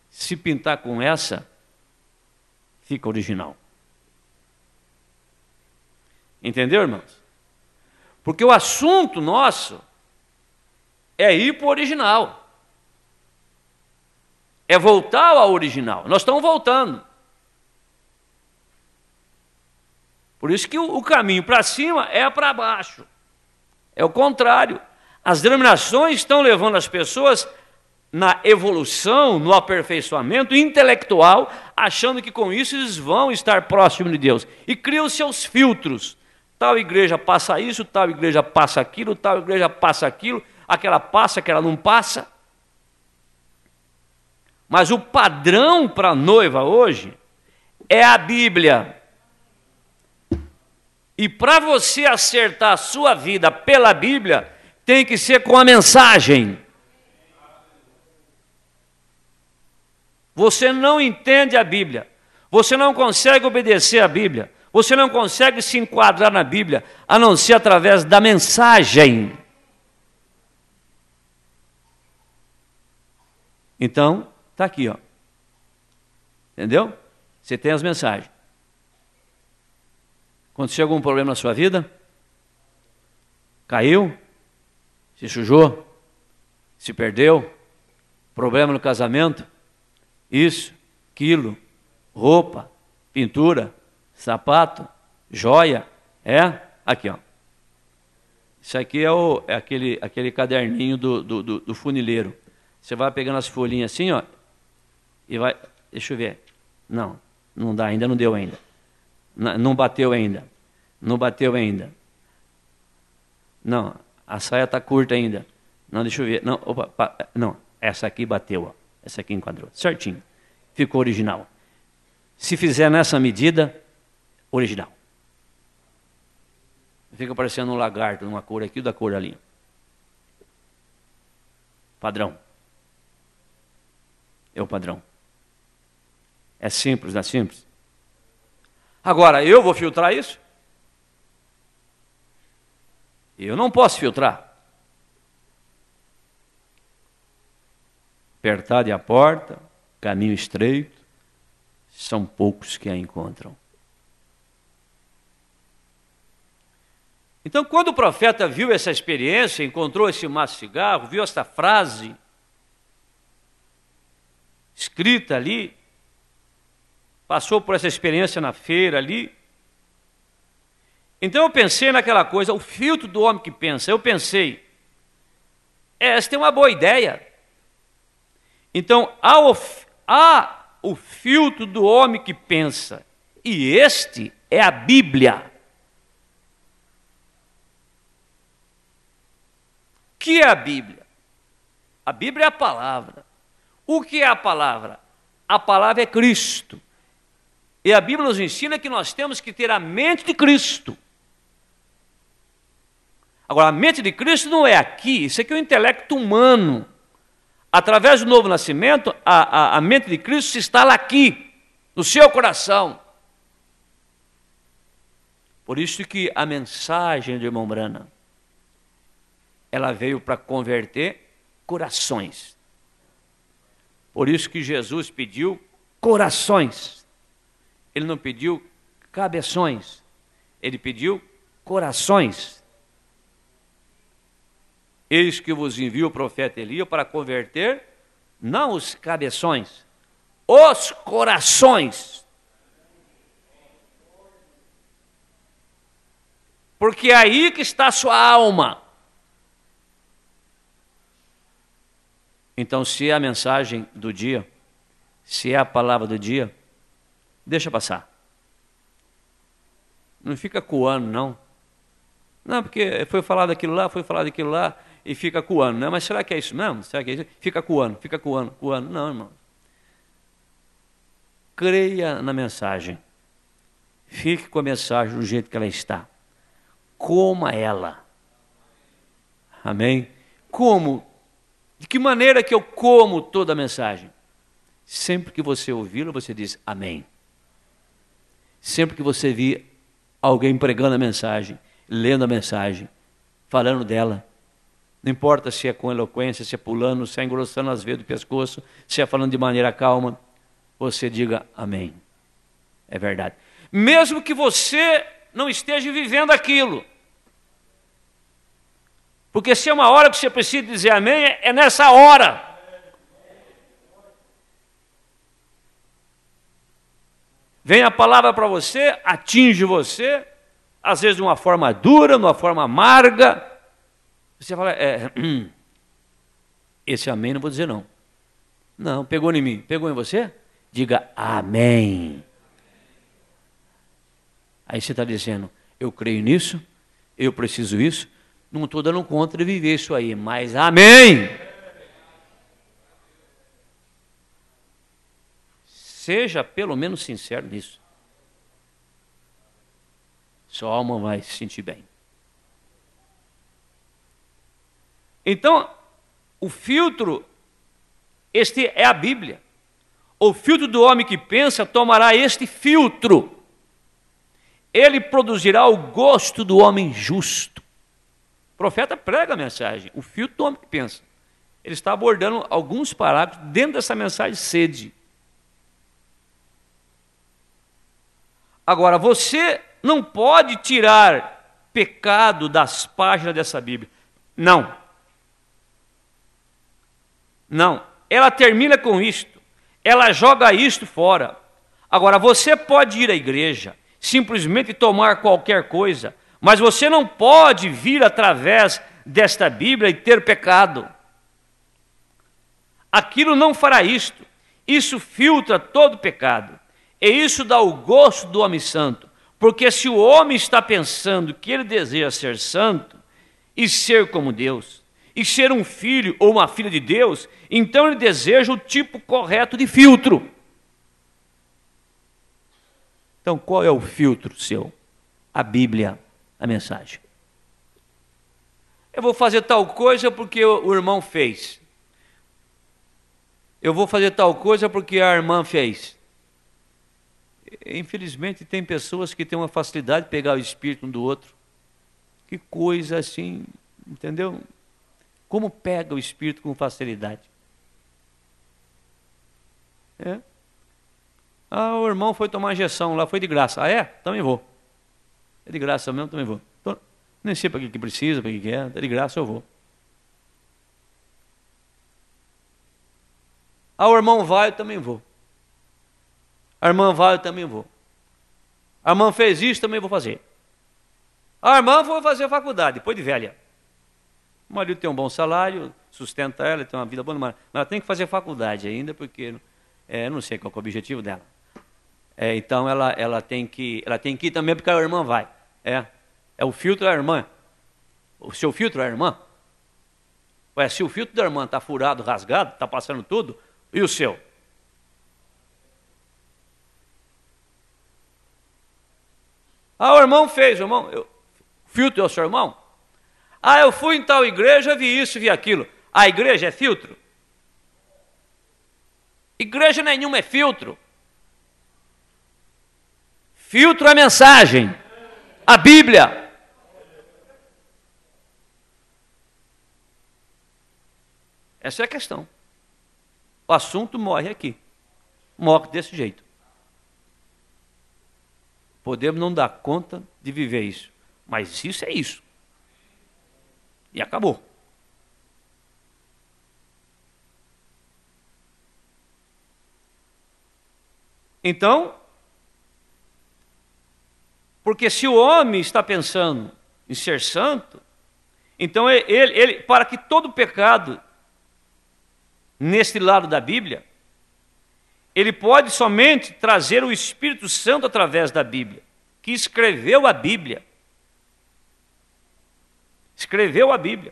Se pintar com essa, fica original. Entendeu, irmãos? Porque o assunto nosso é ir para o original. É voltar ao original. Nós estamos voltando. Por isso que o caminho para cima é para baixo. É o contrário. As denominações estão levando as pessoas na evolução, no aperfeiçoamento intelectual, achando que com isso eles vão estar próximos de Deus. E criam seus filtros. Tal igreja passa isso, tal igreja passa aquilo, tal igreja passa aquilo, aquela passa, aquela não passa. Mas o padrão para a noiva hoje é a Bíblia. E para você acertar a sua vida pela Bíblia, tem que ser com a mensagem. Você não entende a Bíblia, você não consegue obedecer a Bíblia, você não consegue se enquadrar na Bíblia, a não ser através da mensagem. Então, está aqui, ó. Entendeu? Você tem as mensagens. Aconteceu algum problema na sua vida? Caiu? Se sujou? Se perdeu? Problema no casamento? Isso, aquilo, roupa, pintura, sapato, joia, aqui, ó. Isso aqui é aquele caderninho do funileiro. Você vai pegando as folhinhas assim, ó, e vai, deixa eu ver. Não dá, ainda não deu ainda. Não bateu ainda. Não bateu ainda. Não, a saia está curta ainda. Não, deixa eu ver. Não, não, essa aqui bateu, ó. Essa aqui enquadrou, certinho. Ficou original. Se fizer nessa medida, original. Fica parecendo um lagarto, uma cor aqui, da cor ali. Padrão. É o padrão. É simples, não é simples? Agora, eu vou filtrar isso? Eu não posso filtrar. Apertada é a porta, caminho estreito, são poucos que a encontram. Então, quando o profeta viu essa experiência, encontrou esse maço de cigarro, viu essa frase escrita ali, passou por essa experiência na feira ali. Então eu pensei naquela coisa, o filtro do homem que pensa. Eu pensei, essa tem uma boa ideia. Então há o filtro do homem que pensa, e este é a Bíblia. O que é a Bíblia? A Bíblia é a palavra. O que é a palavra? A palavra é Cristo. E a Bíblia nos ensina que nós temos que ter a mente de Cristo. Agora, a mente de Cristo não é aqui, isso aqui é o intelecto humano. Através do novo nascimento, a mente de Cristo se instala aqui, no seu coração. Por isso que a mensagem do irmão Branham, ela veio para converter corações. Por isso que Jesus pediu corações. Ele não pediu cabeções, ele pediu corações. Eis que vos envio o profeta Elias para converter, não os cabeções, os corações. Porque é aí que está a sua alma. Então, se é a mensagem do dia, se é a palavra do dia, deixa passar. Não fica coando, não. Não, porque foi falado aquilo lá, e fica coando, né? Mas será que é isso mesmo? Será que é isso? Fica coando. Não, irmão. Creia na mensagem. Fique com a mensagem do jeito que ela está. Coma ela. Amém? Como? De que maneira que eu como toda a mensagem? Sempre que você ouvi-la, você diz amém. Sempre que você vir alguém pregando a mensagem, lendo a mensagem, falando dela, não importa se é com eloquência, se é pulando, se é engrossando as veias do pescoço, se é falando de maneira calma, você diga amém. É verdade. Mesmo que você não esteja vivendo aquilo. Porque se é uma hora que você precisa dizer amém, é nessa hora. Vem a palavra para você, atinge você, às vezes de uma forma dura, de uma forma amarga, Você fala, esse amém não vou dizer não. Não, pegou em mim, pegou em você? Diga amém. Aí você está dizendo, eu creio nisso, eu preciso isso, não estou dando conta de viver isso aí, mas amém. Seja pelo menos sincero nisso. Sua alma vai se sentir bem. Então, o filtro, este é a Bíblia. O filtro do homem que pensa tomará este filtro. Ele produzirá o gosto do homem justo. O profeta prega a mensagem, o filtro do homem que pensa. Ele está abordando alguns parágrafos dentro dessa mensagem sede. Agora, você não pode tirar pecado das páginas dessa Bíblia. Não. Não. Ela termina com isto. Ela joga isto fora. Agora, você pode ir à igreja, simplesmente tomar qualquer coisa, mas você não pode vir através desta Bíblia e ter pecado. Aquilo não fará isto. Isso filtra todo pecado. E isso dá o gosto do homem santo. Porque se o homem está pensando que ele deseja ser santo e ser como Deus, e ser um filho ou uma filha de Deus, então ele deseja o tipo correto de filtro. Então qual é o filtro seu? A Bíblia, a mensagem. Eu vou fazer tal coisa porque o irmão fez. Eu vou fazer tal coisa porque a irmã fez. Infelizmente tem pessoas que têm uma facilidade de pegar o espírito um do outro. Que coisa assim, entendeu? Como pega o espírito com facilidade. O irmão foi tomar injeção lá, foi de graça. Ah, é? Também vou. É de graça mesmo, também vou. Então, nem sei para que precisa, para que é. É de graça, eu vou. O irmão vai, eu também vou. A irmã vai, eu também vou. A irmã fez isso, também vou fazer. A irmã foi fazer faculdade, depois de velha. O marido tem um bom salário, sustenta ela, tem uma vida boa, mas ela tem que fazer faculdade ainda, porque não sei qual é o objetivo dela. Então ela tem que ir também porque a irmã vai. É o filtro da irmã. O seu filtro é a irmã? Se o filtro da irmã está furado, rasgado, está passando tudo, e o seu? O irmão fez, o filtro é o seu irmão? Eu fui em tal igreja, vi isso, vi aquilo. A igreja é filtro? Igreja nenhuma é filtro. Filtro é a mensagem, a Bíblia. Essa é a questão. O assunto morre aqui. Morre desse jeito. Podemos não dar conta de viver isso, mas isso é isso. E acabou. Então, porque se o homem está pensando em ser santo, então ele para que todo pecado, neste lado da Bíblia, ele pode somente trazer o Espírito Santo através da Bíblia, que escreveu a Bíblia. Escreveu a Bíblia.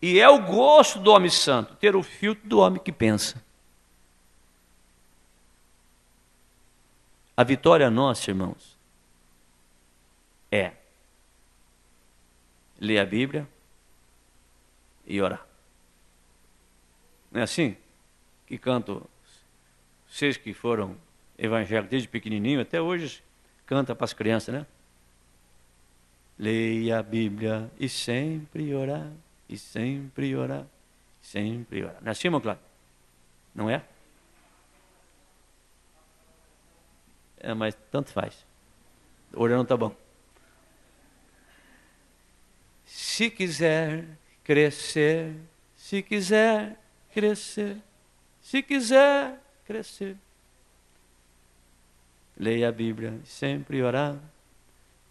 E é o gosto do homem santo, ter o filtro do homem que pensa. A vitória nossa, irmãos, é ler a Bíblia e orar. Não é assim que cantam vocês que foram evangélicos desde pequenininho, até hoje canta para as crianças, né? Leia a Bíblia e sempre orar, e sempre orar, sempre orar. Não é assim, irmão Cláudio? Não é? Mas tanto faz. Orando tá bom. Se quiser crescer, se quiser crescer, se quiser crescer, leia a Bíblia e sempre orar,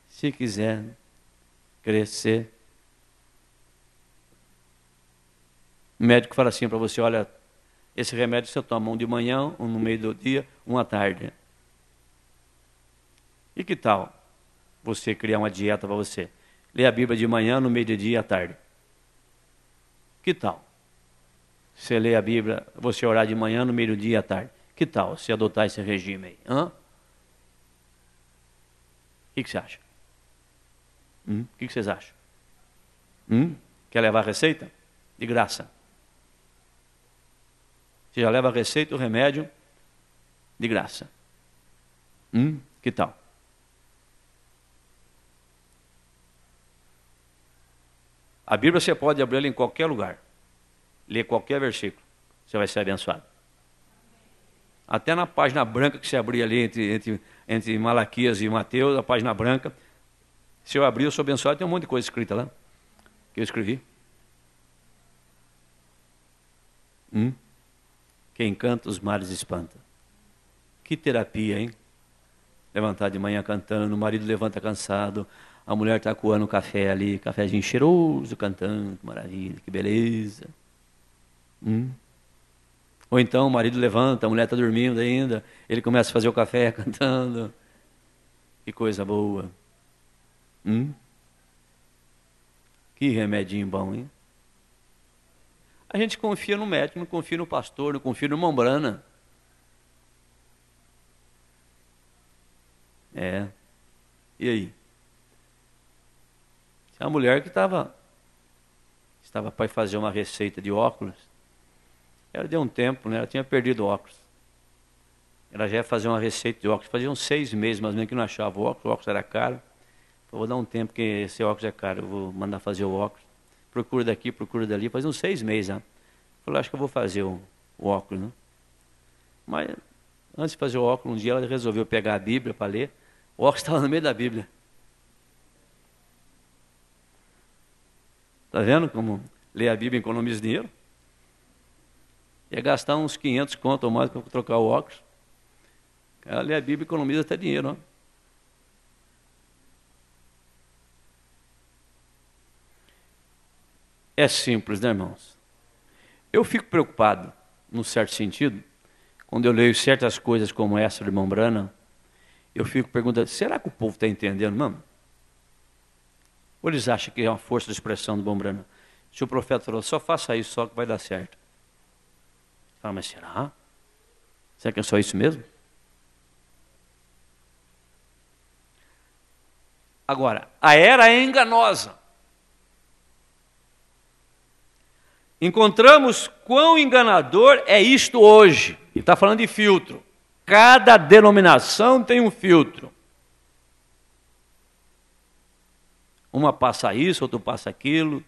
se quiser crescer. O médico fala assim para você, olha, esse remédio você toma um de manhã, um no meio do dia, um à tarde. E que tal você criar uma dieta para você? Ler a Bíblia de manhã, no meio do dia e à tarde. Que tal? Você lê a Bíblia, você orar de manhã, no meio do dia e à tarde. Que tal você adotar esse regime aí? O que você acha? O que vocês acham? Quer levar a receita? De graça. Você já leva a receita, o remédio, de graça. Que tal? A Bíblia você pode abrir ela em qualquer lugar. Ler qualquer versículo. Você vai ser abençoado. Até na página branca que você abrir ali entre Malaquias e Mateus, a página branca. Se eu abrir, eu sou abençoado. Tem um monte de coisa escrita lá. Que eu escrevi. Quem canta os males espanta. Que terapia, hein? Levantar de manhã cantando, o marido levanta cansado, a mulher está coando o café ali, cafezinho cheiroso, cantando, que maravilha, que beleza. Ou então o marido levanta, a mulher está dormindo ainda, ele começa a fazer o café cantando. Que coisa boa. Que remedinho bom, hein? A gente confia no médico, não confia no pastor, não confia no irmão Brana. E aí? A mulher que estava para fazer uma receita de óculos, ela deu um tempo, né? Ela tinha perdido óculos. Ela já ia fazer uma receita de óculos, fazia uns 6 meses, mas nem que não achava o óculos era caro. Eu vou dar um tempo, porque esse óculos é caro, eu vou mandar fazer o óculos. Procura daqui, procura dali, faz uns 6 meses. Né? Falei, acho que eu vou fazer o óculos. Né? Mas antes de fazer o óculos, um dia ela resolveu pegar a Bíblia para ler. O óculos estava no meio da Bíblia. Está vendo como ler a Bíblia economiza dinheiro? Ia gastar uns 500 conto ou mais para trocar o óculos. Ela lê a Bíblia e economiza até dinheiro. Ó. É simples, né, irmãos? Eu fico preocupado, num certo sentido, quando eu leio certas coisas como essa do irmão Brana, eu fico perguntando, será que o povo está entendendo, mano? Ou eles acham que é uma força de expressão do irmão Brana? Se o profeta falou, só faça isso, só que vai dar certo. Fala, mas será? Será que é só isso mesmo? Agora, a era é enganosa. Encontramos quão enganador é isto hoje. E está falando de filtro. Cada denominação tem um filtro. Uma passa isso, outra passa aquilo.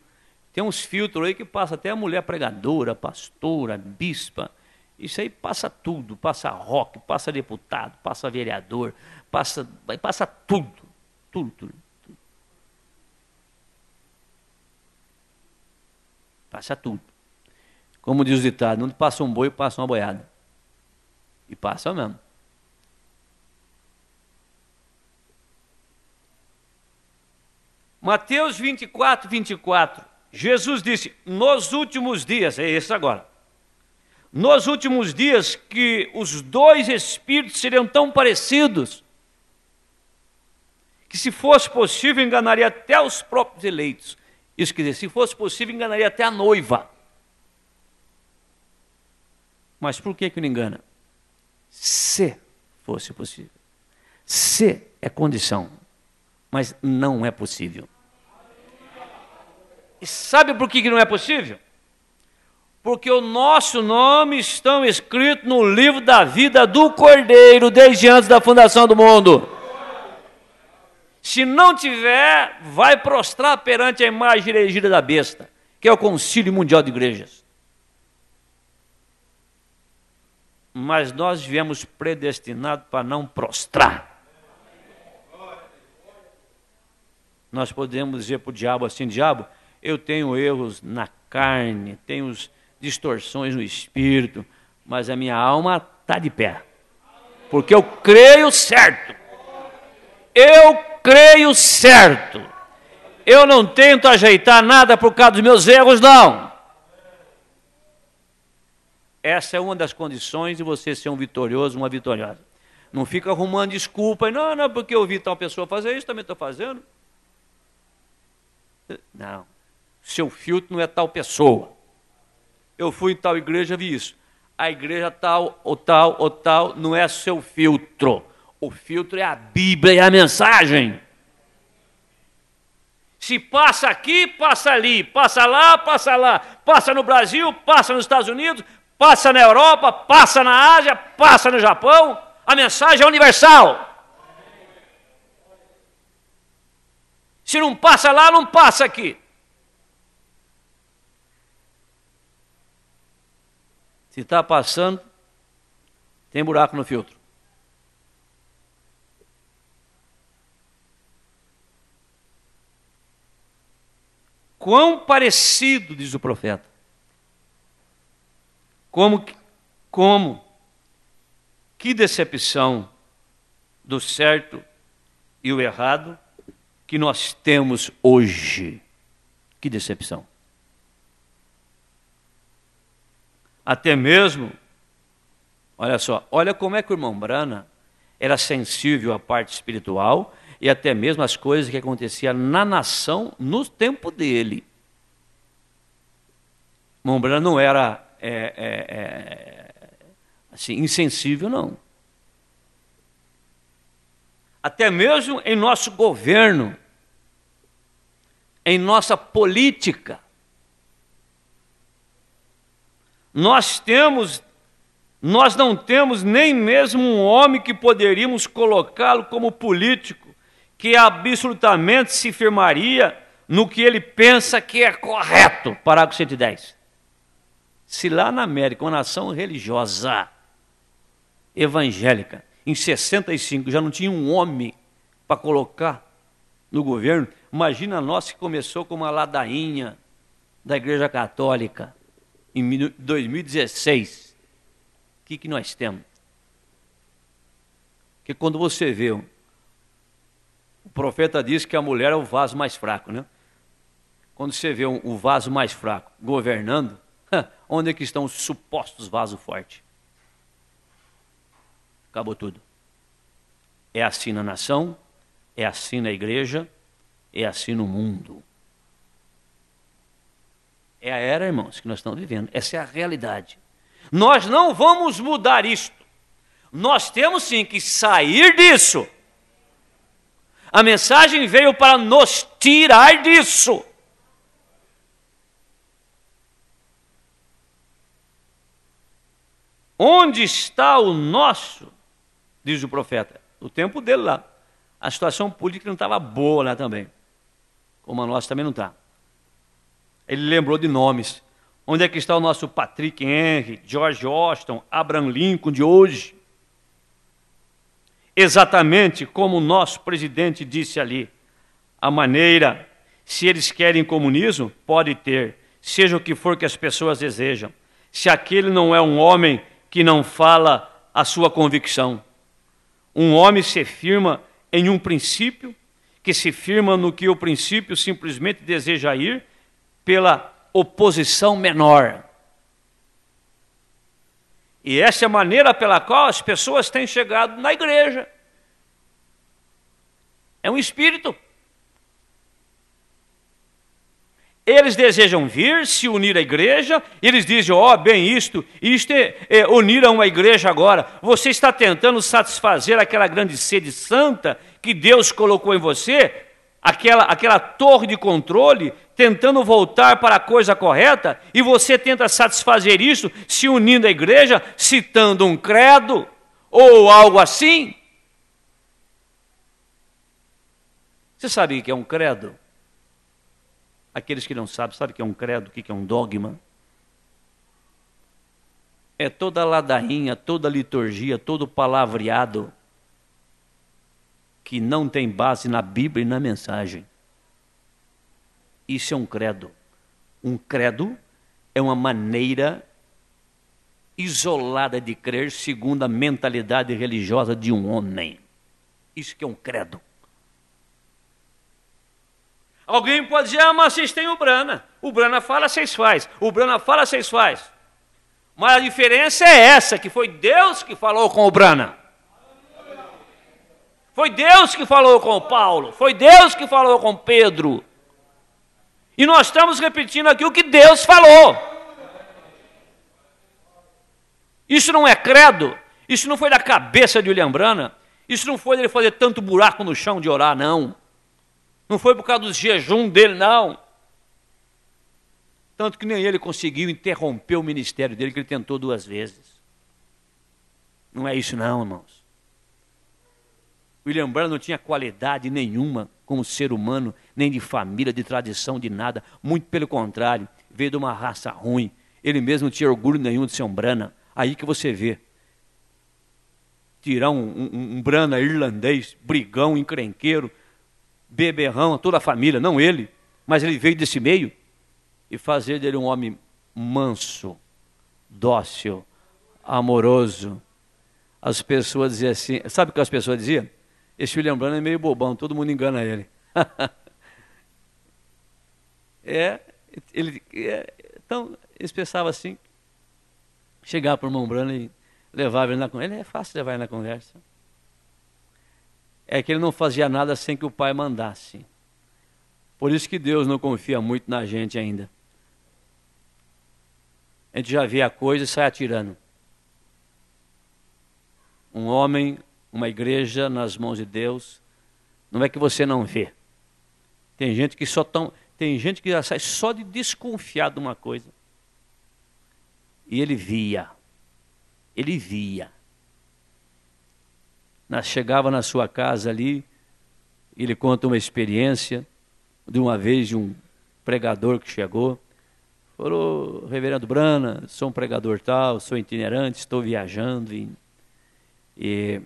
Tem uns filtros aí que passa até a mulher pregadora, pastora, bispa. Isso aí passa tudo. Passa rock, passa deputado, passa vereador, passa tudo. Tudo. Passa tudo. Como diz o ditado, onde passa um boi, passa uma boiada. E passa mesmo. Mateus 24, 24. Jesus disse, nos últimos dias, é esse agora. Nos últimos dias que os dois espíritos seriam tão parecidos, que se fosse possível enganaria até os próprios eleitos. Isso quer dizer, se fosse possível, enganaria até a noiva. Mas por que não engana? Se fosse possível. Se é condição, mas não é possível. E sabe por que não é possível? Porque o nosso nome está escrito no livro da vida do Cordeiro, desde antes da fundação do mundo. Se não tiver, vai prostrar perante a imagem erigida da besta, que é o Concílio Mundial de Igrejas. Mas nós viemos predestinados para não prostrar. Nós podemos dizer para o diabo assim, diabo, eu tenho erros na carne, tenho distorções no espírito, mas a minha alma está de pé. Porque eu creio certo. Eu creio certo. Eu não tento ajeitar nada por causa dos meus erros, não. Essa é uma das condições de você ser um vitorioso, uma vitoriosa. Não fica arrumando desculpa, não, porque eu vi tal pessoa fazer isso, também estou fazendo. Não, seu filtro não é tal pessoa. Eu fui em tal igreja, vi isso. A igreja tal, ou tal, não é seu filtro. O filtro é a Bíblia e a mensagem. Se passa aqui, passa ali, passa lá, passa no Brasil, passa nos Estados Unidos, passa na Europa, passa na Ásia, passa no Japão, a mensagem é universal. Se não passa lá, não passa aqui. Se está passando, tem buraco no filtro. Quão parecido, diz o profeta. Que decepção do certo e o errado que nós temos hoje. Que decepção. Até mesmo, olha só, olha como é que o irmão Brana era sensível à parte espiritual e até mesmo às coisas que aconteciam na nação no tempo dele. O irmão Brana não era assim, insensível, não. Até mesmo em nosso governo, em nossa política, nós não temos nem mesmo um homem que poderíamos colocá-lo como político, que absolutamente se firmaria no que ele pensa que é correto. Parágrafo 110. Se lá na América, uma nação religiosa, evangélica, em 65 já não tinha um homem para colocar no governo, imagina nós que começou com uma ladainha da Igreja Católica em 2016. O que nós temos? Que quando você vê, o profeta diz que a mulher é o vaso mais fraco, né? Quando você vê o vaso mais fraco governando, onde é que estão os supostos vasos fortes? Acabou tudo. É assim na nação, é assim na igreja, é assim no mundo. É a era, irmãos, que nós estamos vivendo. Essa é a realidade. Nós não vamos mudar isto. Nós temos sim que sair disso. A mensagem veio para nos tirar disso. Onde está o nosso, diz o profeta, o tempo dele lá. A situação política não estava boa lá também, como a nossa também não está. Ele lembrou de nomes. Onde é que está o nosso Patrick Henry, George Washington, Abraham Lincoln de hoje? Exatamente como o nosso presidente disse ali, a maneira, se eles querem comunismo, pode ter, seja o que for que as pessoas desejam. Se aquele não é um homem que não fala a sua convicção. Um homem se firma em um princípio, que se firma no que o princípio simplesmente deseja ir pela oposição menor. E essa é a maneira pela qual as pessoas têm chegado na igreja. É um espírito. Eles desejam vir, se unir à igreja, eles dizem, bem, isto é unir a uma igreja agora. Você está tentando satisfazer aquela grande sede santa que Deus colocou em você, aquela torre de controle, tentando voltar para a coisa correta, e você tenta satisfazer isso se unindo à igreja, citando um credo, ou algo assim. Você sabe o que é um credo? Aqueles que não sabem, sabe o que é um credo, o que é um dogma? É toda ladainha, toda liturgia, todo palavreado que não tem base na Bíblia e na mensagem. Isso é um credo. Um credo é uma maneira isolada de crer segundo a mentalidade religiosa de um homem. Isso que é um credo. Alguém pode dizer, mas vocês têm o Brana. O Brana fala, vocês faz. O Brana fala, vocês faz. Mas a diferença é essa, que foi Deus que falou com o Brana. Foi Deus que falou com o Paulo. Foi Deus que falou com Pedro. E nós estamos repetindo aqui o que Deus falou. Isso não é credo. Isso não foi da cabeça de William Brana. Isso não foi dele fazer tanto buraco no chão de orar, não. Não foi por causa do jejum dele, não. Tanto que nem ele conseguiu interromper o ministério dele, que ele tentou 2 vezes. Não é isso não, irmãos. William Brana não tinha qualidade nenhuma como ser humano, nem de família, de tradição, de nada. Muito pelo contrário, veio de uma raça ruim. Ele mesmo não tinha orgulho nenhum de ser um Brana. Aí que você vê. Tirar um Brana irlandês, brigão, encrenqueiro, beberrão, toda a família, não ele, mas ele veio desse meio, e fazer dele um homem manso, dócil, amoroso. As pessoas diziam assim, sabe o que as pessoas diziam? Esse William Brana é meio bobão, todo mundo engana ele. Então, eles pensavam assim, chegar para o irmão Brana e levar ele na conversa. É fácil levar ele na conversa. É que ele não fazia nada sem que o pai mandasse. Por isso que Deus não confia muito na gente ainda. A gente já vê a coisa e sai atirando. Um homem, uma igreja nas mãos de Deus, não é que você não vê. Tem gente que já sai só de desconfiar de uma coisa. E ele via. Chegava na sua casa ali, ele conta uma experiência de uma vez de um pregador que chegou. Falou, reverendo Brana, sou um pregador tal, sou itinerante, estou viajando e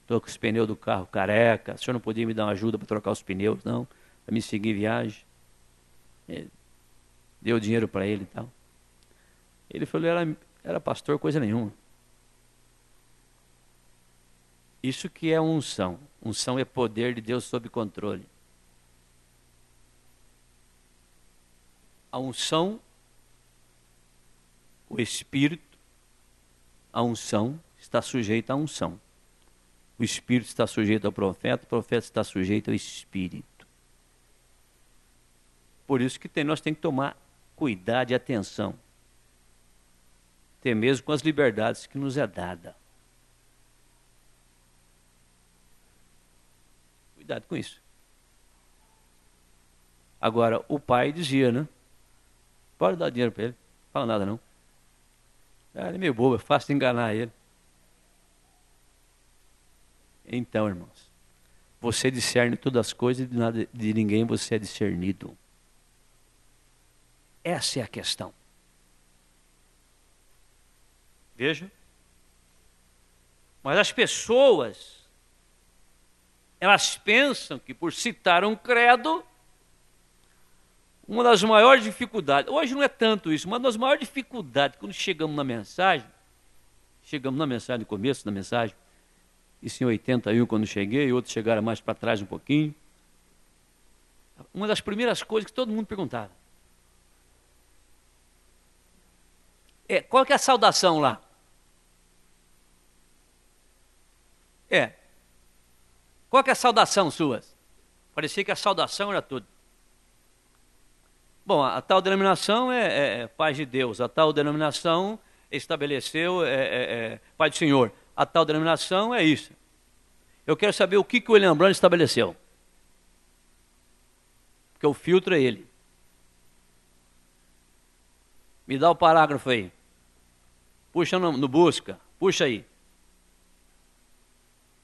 estou com os pneus do carro careca. O senhor não podia me dar uma ajuda para trocar os pneus, não? Para me seguir viagem. Deu dinheiro para ele e tal. Ele falou, era pastor, coisa nenhuma. Isso que é unção. Unção é poder de Deus sob controle. A unção, o Espírito, a unção está sujeita à unção. O Espírito está sujeito ao profeta, o profeta está sujeito ao Espírito. Por isso que nós temos que tomar cuidado e atenção. Até mesmo com as liberdades que nos é dada. Cuidado com isso. Agora, o pai dizia, né? Pode dar dinheiro para ele, não fala nada não. Ele é meio bobo, é fácil de enganar ele. Então, irmãos, você discerne todas as coisas e de ninguém você é discernido. Essa é a questão. Veja. Mas as pessoas, elas pensam que por citar um credo, uma das maiores dificuldades, hoje não é tanto isso, uma das maiores dificuldades, quando chegamos na mensagem no começo da mensagem, isso em 81 quando cheguei, outros chegaram mais para trás um pouquinho, uma das primeiras coisas que todo mundo perguntava, qual que é a saudação lá? Qual que é a saudação suas? Parecia que a saudação era tudo. Bom, a tal denominação é paz de Deus, a tal denominação estabeleceu Pai do Senhor, a tal denominação é isso. Eu quero saber o que o William Brana estabeleceu. Porque o filtro é ele. Me dá o parágrafo aí. Puxa no busca, puxa aí.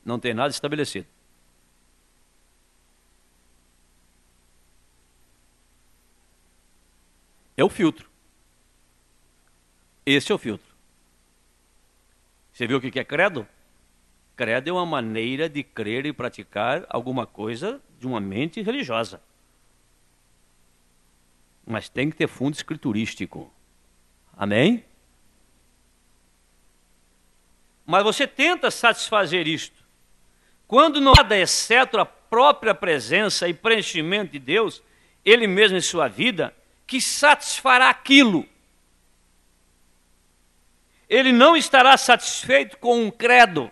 Não tem nada estabelecido. É o filtro. Esse é o filtro. Você viu o que é credo? Credo é uma maneira de crer e praticar alguma coisa de uma mente religiosa. Mas tem que ter fundo escriturístico. Amém? Mas você tenta satisfazer isto. Quando não há nada exceto a própria presença e preenchimento de Deus, Ele mesmo em sua vida, que satisfará aquilo. ele não estará satisfeito com um credo.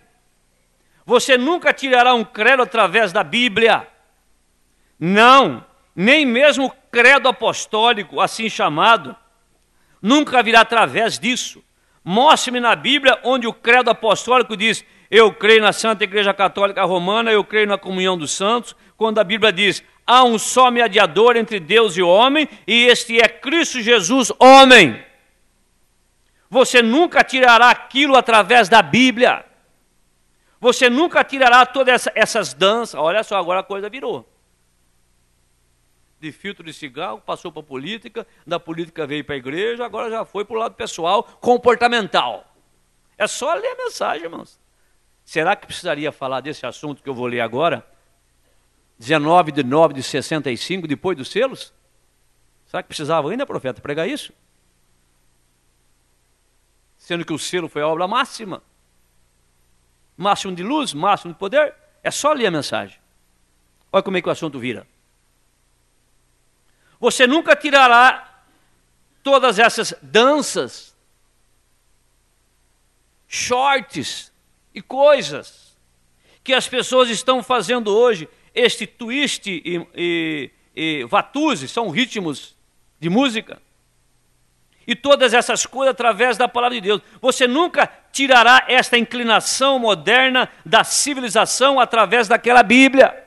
Você nunca tirará um credo através da Bíblia. Não, nem mesmo o credo apostólico, assim chamado, nunca virá através disso. Mostre-me na Bíblia onde o credo apostólico diz: eu creio na Santa Igreja Católica Romana, eu creio na comunhão dos santos, quando a Bíblia diz: há um só mediador entre Deus e o homem, e este é Cristo Jesus, homem. Você nunca tirará aquilo através da Bíblia. Você nunca tirará todas essas danças. Olha só, agora a coisa virou. De filtro de cigarro, passou para a política, da política veio para a igreja, agora já foi para o lado pessoal, comportamental. É só ler a mensagem, irmãos. Será que precisaria falar desse assunto que eu vou ler agora? 19/9/65, depois dos selos? Será que precisava ainda, profeta, pregar isso? Sendo que o selo foi a obra máxima. Máximo de luz, máximo de poder. É só ler a mensagem. Olha como é que o assunto vira. Você nunca tirará todas essas danças, shorts e coisas que as pessoas estão fazendo hoje. Este twist e vatuse são ritmos de música. E todas essas coisas através da palavra de Deus. Você nunca tirará esta inclinação moderna da civilização através daquela Bíblia.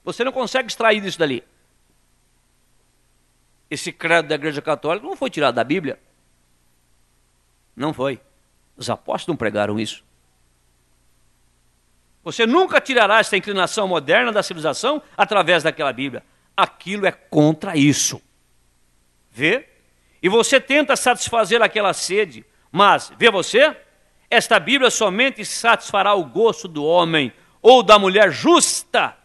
Você não consegue extrair disso dali. Esse credo da Igreja Católica não foi tirado da Bíblia. Não foi. Os apóstolos não pregaram isso. Você nunca tirará essa inclinação moderna da civilização através daquela Bíblia. Aquilo é contra isso. Vê? E você tenta satisfazer aquela sede, mas, vê você? Esta Bíblia somente satisfará o gosto do homem ou da mulher justa.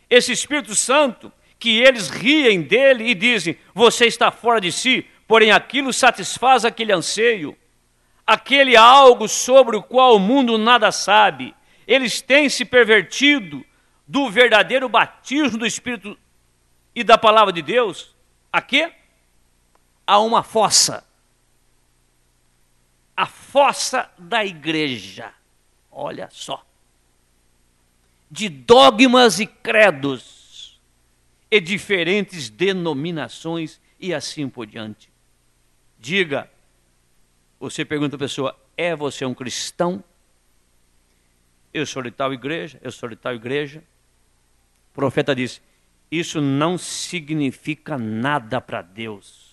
Esse Espírito Santo, que eles riem dele e dizem: você está fora de si, porém aquilo satisfaz aquele anseio, aquele algo sobre o qual o mundo nada sabe. Eles têm se pervertido do verdadeiro batismo do Espírito e da palavra de Deus. A quê? A uma fossa. A fossa da igreja. Olha só. De dogmas e credos e diferentes denominações e assim por diante. Diga, você pergunta à pessoa: é você um cristão? Eu sou de tal igreja, eu sou de tal igreja. O profeta disse: isso não significa nada para Deus.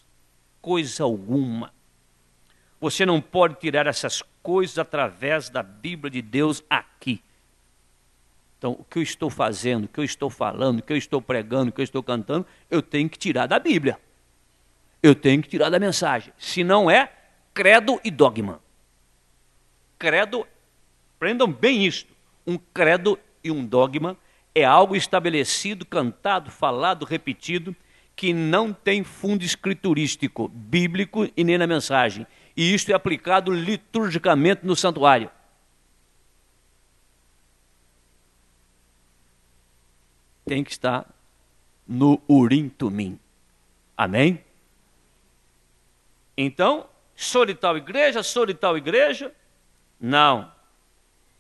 Coisa alguma. Você não pode tirar essas coisas através da Bíblia de Deus aqui. Então, o que eu estou fazendo, o que eu estou falando, o que eu estou pregando, o que eu estou cantando, eu tenho que tirar da Bíblia. Eu tenho que tirar da mensagem. Se não é credo e dogma. Credo, aprendam bem isto. Um credo e um dogma é algo estabelecido, cantado, falado, repetido, que não tem fundo escriturístico, bíblico e nem na mensagem. E isto é aplicado liturgicamente no santuário. Tem que estar no Urim Tumim. Amém? Então, sou de tal igreja? Não.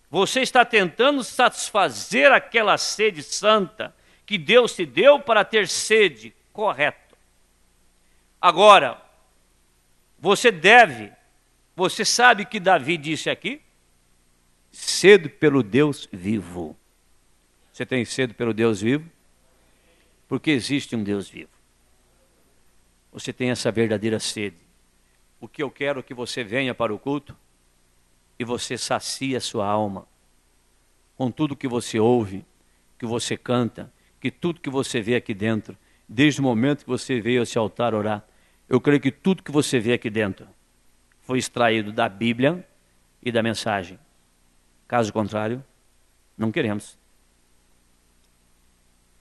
Você está tentando satisfazer aquela sede santa que Deus te deu para ter sede. Correto. Agora, você sabe que Davi disse aqui? Sede pelo Deus vivo. Você tem sede pelo Deus vivo? Porque existe um Deus vivo. Você tem essa verdadeira sede. O que eu quero é que você venha para o culto e você sacie a sua alma com tudo que você ouve, que você canta, que tudo que você vê aqui dentro, desde o momento que você veio a esse altar orar. Eu creio que tudo que você vê aqui dentro foi extraído da Bíblia e da mensagem. Caso contrário, não queremos.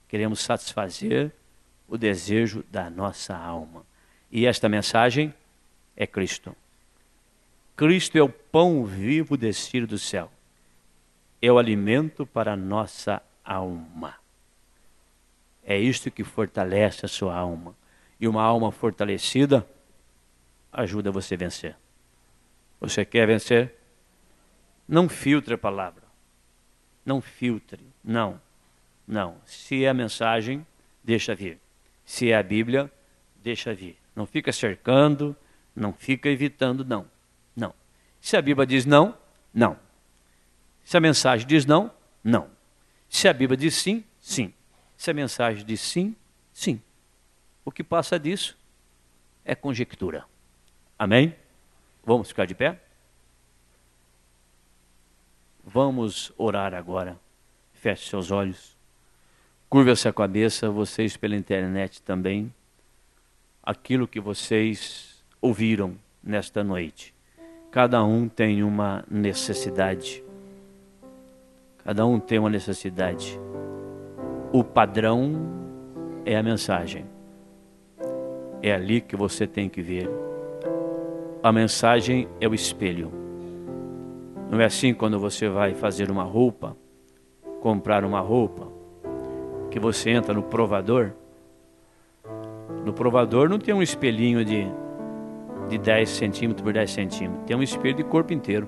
Queremos satisfazer o desejo da nossa alma. E esta mensagem é Cristo. Cristo é o pão vivo descido do céu. É o alimento para a nossa alma. É isto que fortalece a sua alma. E uma alma fortalecida ajuda você a vencer. Você quer vencer? Não filtre a palavra. Não filtre. Não. Não. Se é a mensagem, deixa vir. Se é a Bíblia, deixa vir. Não fica cercando, não fica evitando, não. Não. Se a Bíblia diz não, não. Se a mensagem diz não, não. Se a Bíblia diz sim, sim. Se a mensagem diz sim, sim. O que passa disso é conjectura. Amém? Vamos ficar de pé? Vamos orar agora. Feche seus olhos. Curva essa cabeça, vocês pela internet também. Aquilo que vocês ouviram nesta noite. Cada um tem uma necessidade. Cada um tem uma necessidade. O padrão é a mensagem. É ali que você tem que ver. A mensagem é o espelho. Não é assim quando você vai fazer uma roupa, comprar uma roupa, que você entra no provador. No provador não tem um espelhinho de 10 centímetros por 10 centímetros. Tem um espelho de corpo inteiro.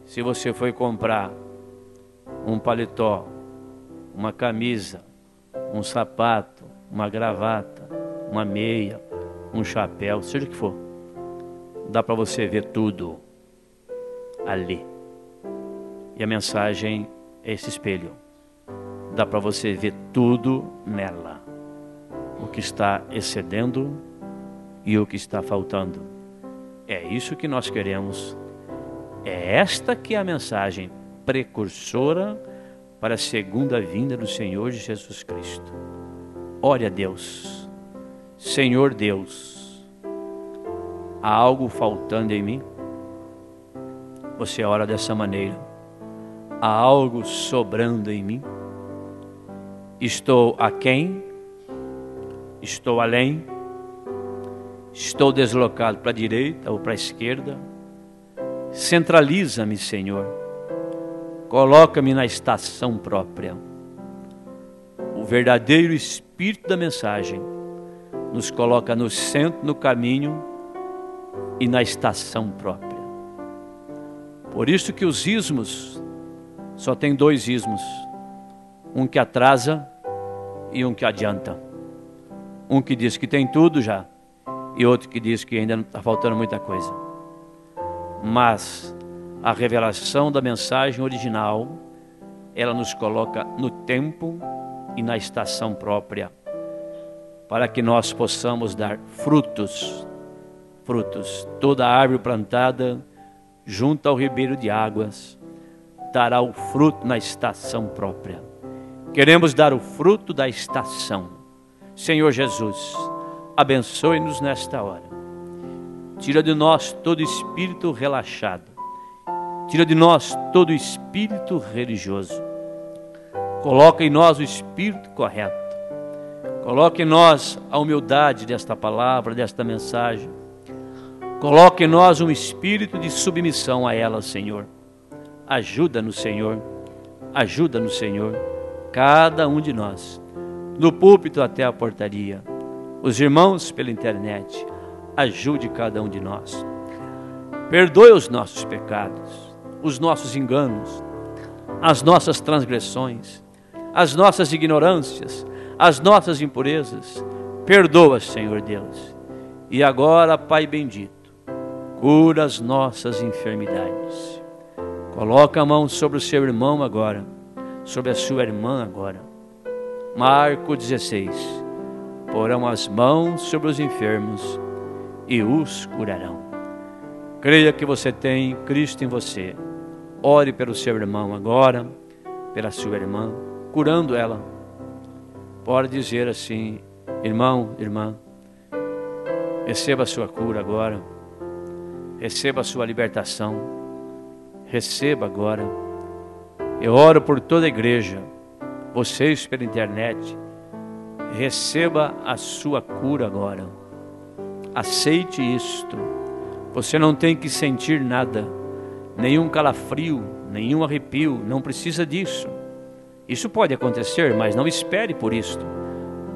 Se você foi comprar um paletó, uma camisa, um sapato, uma gravata, uma meia, um chapéu, seja o que for, dá para você ver tudo ali. E a mensagem é esse espelho. Dá para você ver tudo nela. O que está excedendo e o que está faltando. É isso que nós queremos. É esta que é a mensagem precursora para a segunda vinda do Senhor Jesus Cristo. Ore a Deus. Senhor Deus, há algo faltando em mim? Você ora dessa maneira. Há algo sobrando em mim? Estou aquém? Estou além? Estou deslocado para a direita ou para a esquerda? Centraliza-me, Senhor. Coloca-me na estação própria. O verdadeiro espírito da mensagem nos coloca no centro, no caminho e na estação própria. Por isso que os ismos, só tem 2 ismos. Um que atrasa e um que adianta. Um que diz que tem tudo já, e outro que diz que ainda está faltando muita coisa. Mas a revelação da mensagem original, ela nos coloca no tempo e na estação própria, para que nós possamos dar frutos. Frutos. Toda árvore plantada junto ao ribeiro de águas dará o fruto na estação própria. Queremos dar o fruto da estação. Senhor Jesus, abençoe-nos nesta hora. Tira de nós todo espírito relaxado. Tira de nós todo espírito religioso. Coloca em nós o espírito correto. Coloca em nós a humildade desta palavra, desta mensagem. Coloca em nós um espírito de submissão a ela, Senhor. Ajuda-nos, Senhor. Ajuda-nos, Senhor. Cada um de nós. Do púlpito até a portaria. Os irmãos pela internet. Ajude cada um de nós. Perdoe os nossos pecados, os nossos enganos, as nossas transgressões, as nossas ignorâncias, as nossas impurezas. Perdoa, Senhor Deus. E agora, Pai bendito, cura as nossas enfermidades. Coloca a mão sobre o seu irmão agora, sobre a sua irmã agora. Marcos 16. Porão as mãos sobre os enfermos e os curarão. Creia que você tem Cristo em você. Ore pelo seu irmão agora, pela sua irmã, curando ela. Pode dizer assim: irmão, irmã, receba a sua cura agora. Receba a sua libertação. Receba agora. Eu oro por toda a igreja. Vocês pela internet, receba a sua cura agora. Aceite isto. Você não tem que sentir nada, nenhum calafrio, nenhum arrepio, não precisa disso. Isso pode acontecer, mas não espere por isto,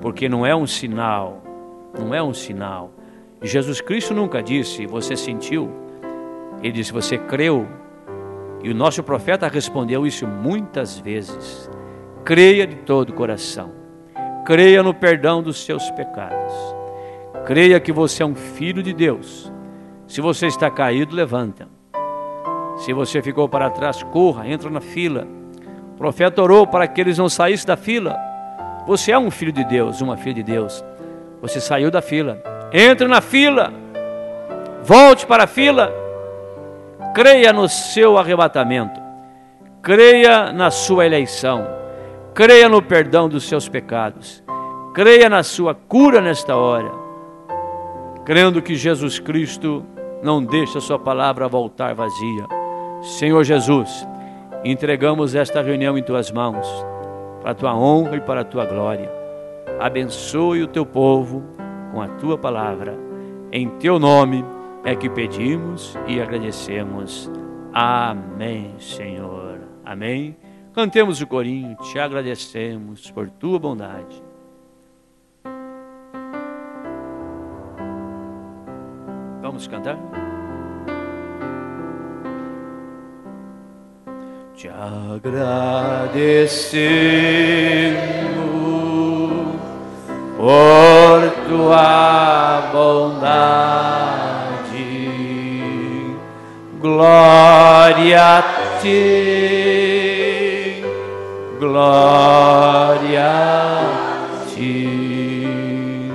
porque não é um sinal, não é um sinal. Jesus Cristo nunca disse: você sentiu, Ele disse: você creu? E o nosso profeta respondeu isso muitas vezes. Creia de todo o coração. Creia no perdão dos seus pecados. Creia que você é um filho de Deus. Se você está caído, levanta. Se você ficou para trás, corra, entra na fila. O profeta orou para que eles não saíssem da fila. Você é um filho de Deus, uma filha de Deus. Você saiu da fila. Entre na fila. Volte para a fila. Creia no seu arrebatamento. Creia na sua eleição. Creia no perdão dos seus pecados. Creia na sua cura nesta hora. Crendo que Jesus Cristo não deixa a sua palavra voltar vazia. Senhor Jesus, entregamos esta reunião em tuas mãos, para a tua honra e para a tua glória. Abençoe o teu povo com a tua palavra. Em teu nome é que pedimos e agradecemos. Amém, Senhor. Amém. Cantemos o corinho, te agradecemos por tua bondade. Vamos cantar? Te agradecemos por tua bondade, glória a ti, glória a ti.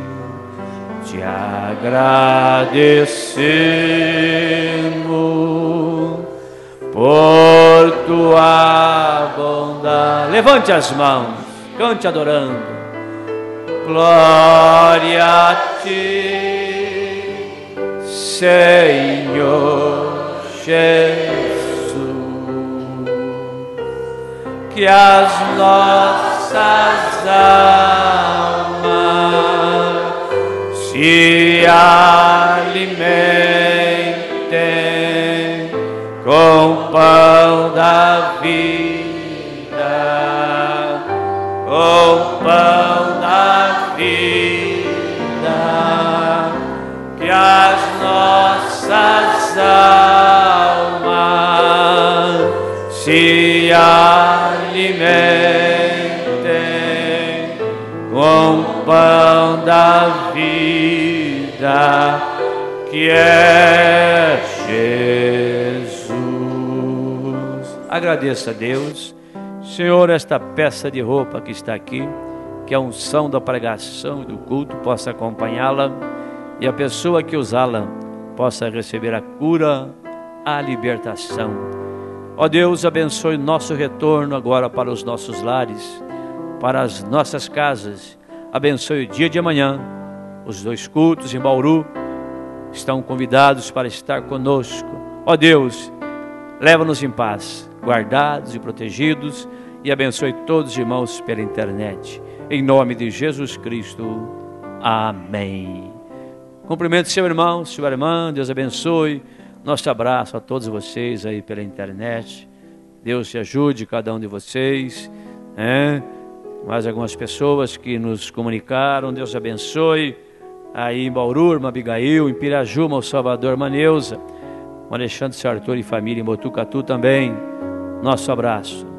Te agradecemos por tua bondade. Levante as mãos, cante adorando. Glória a ti, Senhor Jesus, que as nossas almas se alimentem com pão da vida, com pão da vida, que as nossas almas se alimentem com pão da vida, que é Jesus. Agradeça a Deus. Senhor, esta peça de roupa que está aqui, que a unção da pregação e do culto possa acompanhá-la, e a pessoa que usá-la possa receber a cura, a libertação. Ó Deus, abençoe nosso retorno agora para os nossos lares, para as nossas casas. Abençoe o dia de amanhã. Os 2 cultos em Bauru estão convidados para estar conosco. Ó Deus, leva-nos em paz, guardados e protegidos, e abençoe todos os irmãos pela internet. Em nome de Jesus Cristo. Amém. Cumprimente seu irmão, sua irmã. Deus abençoe. Nosso abraço a todos vocês aí pela internet. Deus te ajude, cada um de vocês. Mais algumas pessoas que nos comunicaram. Deus abençoe. Aí em Bauru, irmã Abigail, em Pirajuma, o Salvador, Maneuza, o Alexandre Sartor e família em Botucatu também. Nosso abraço.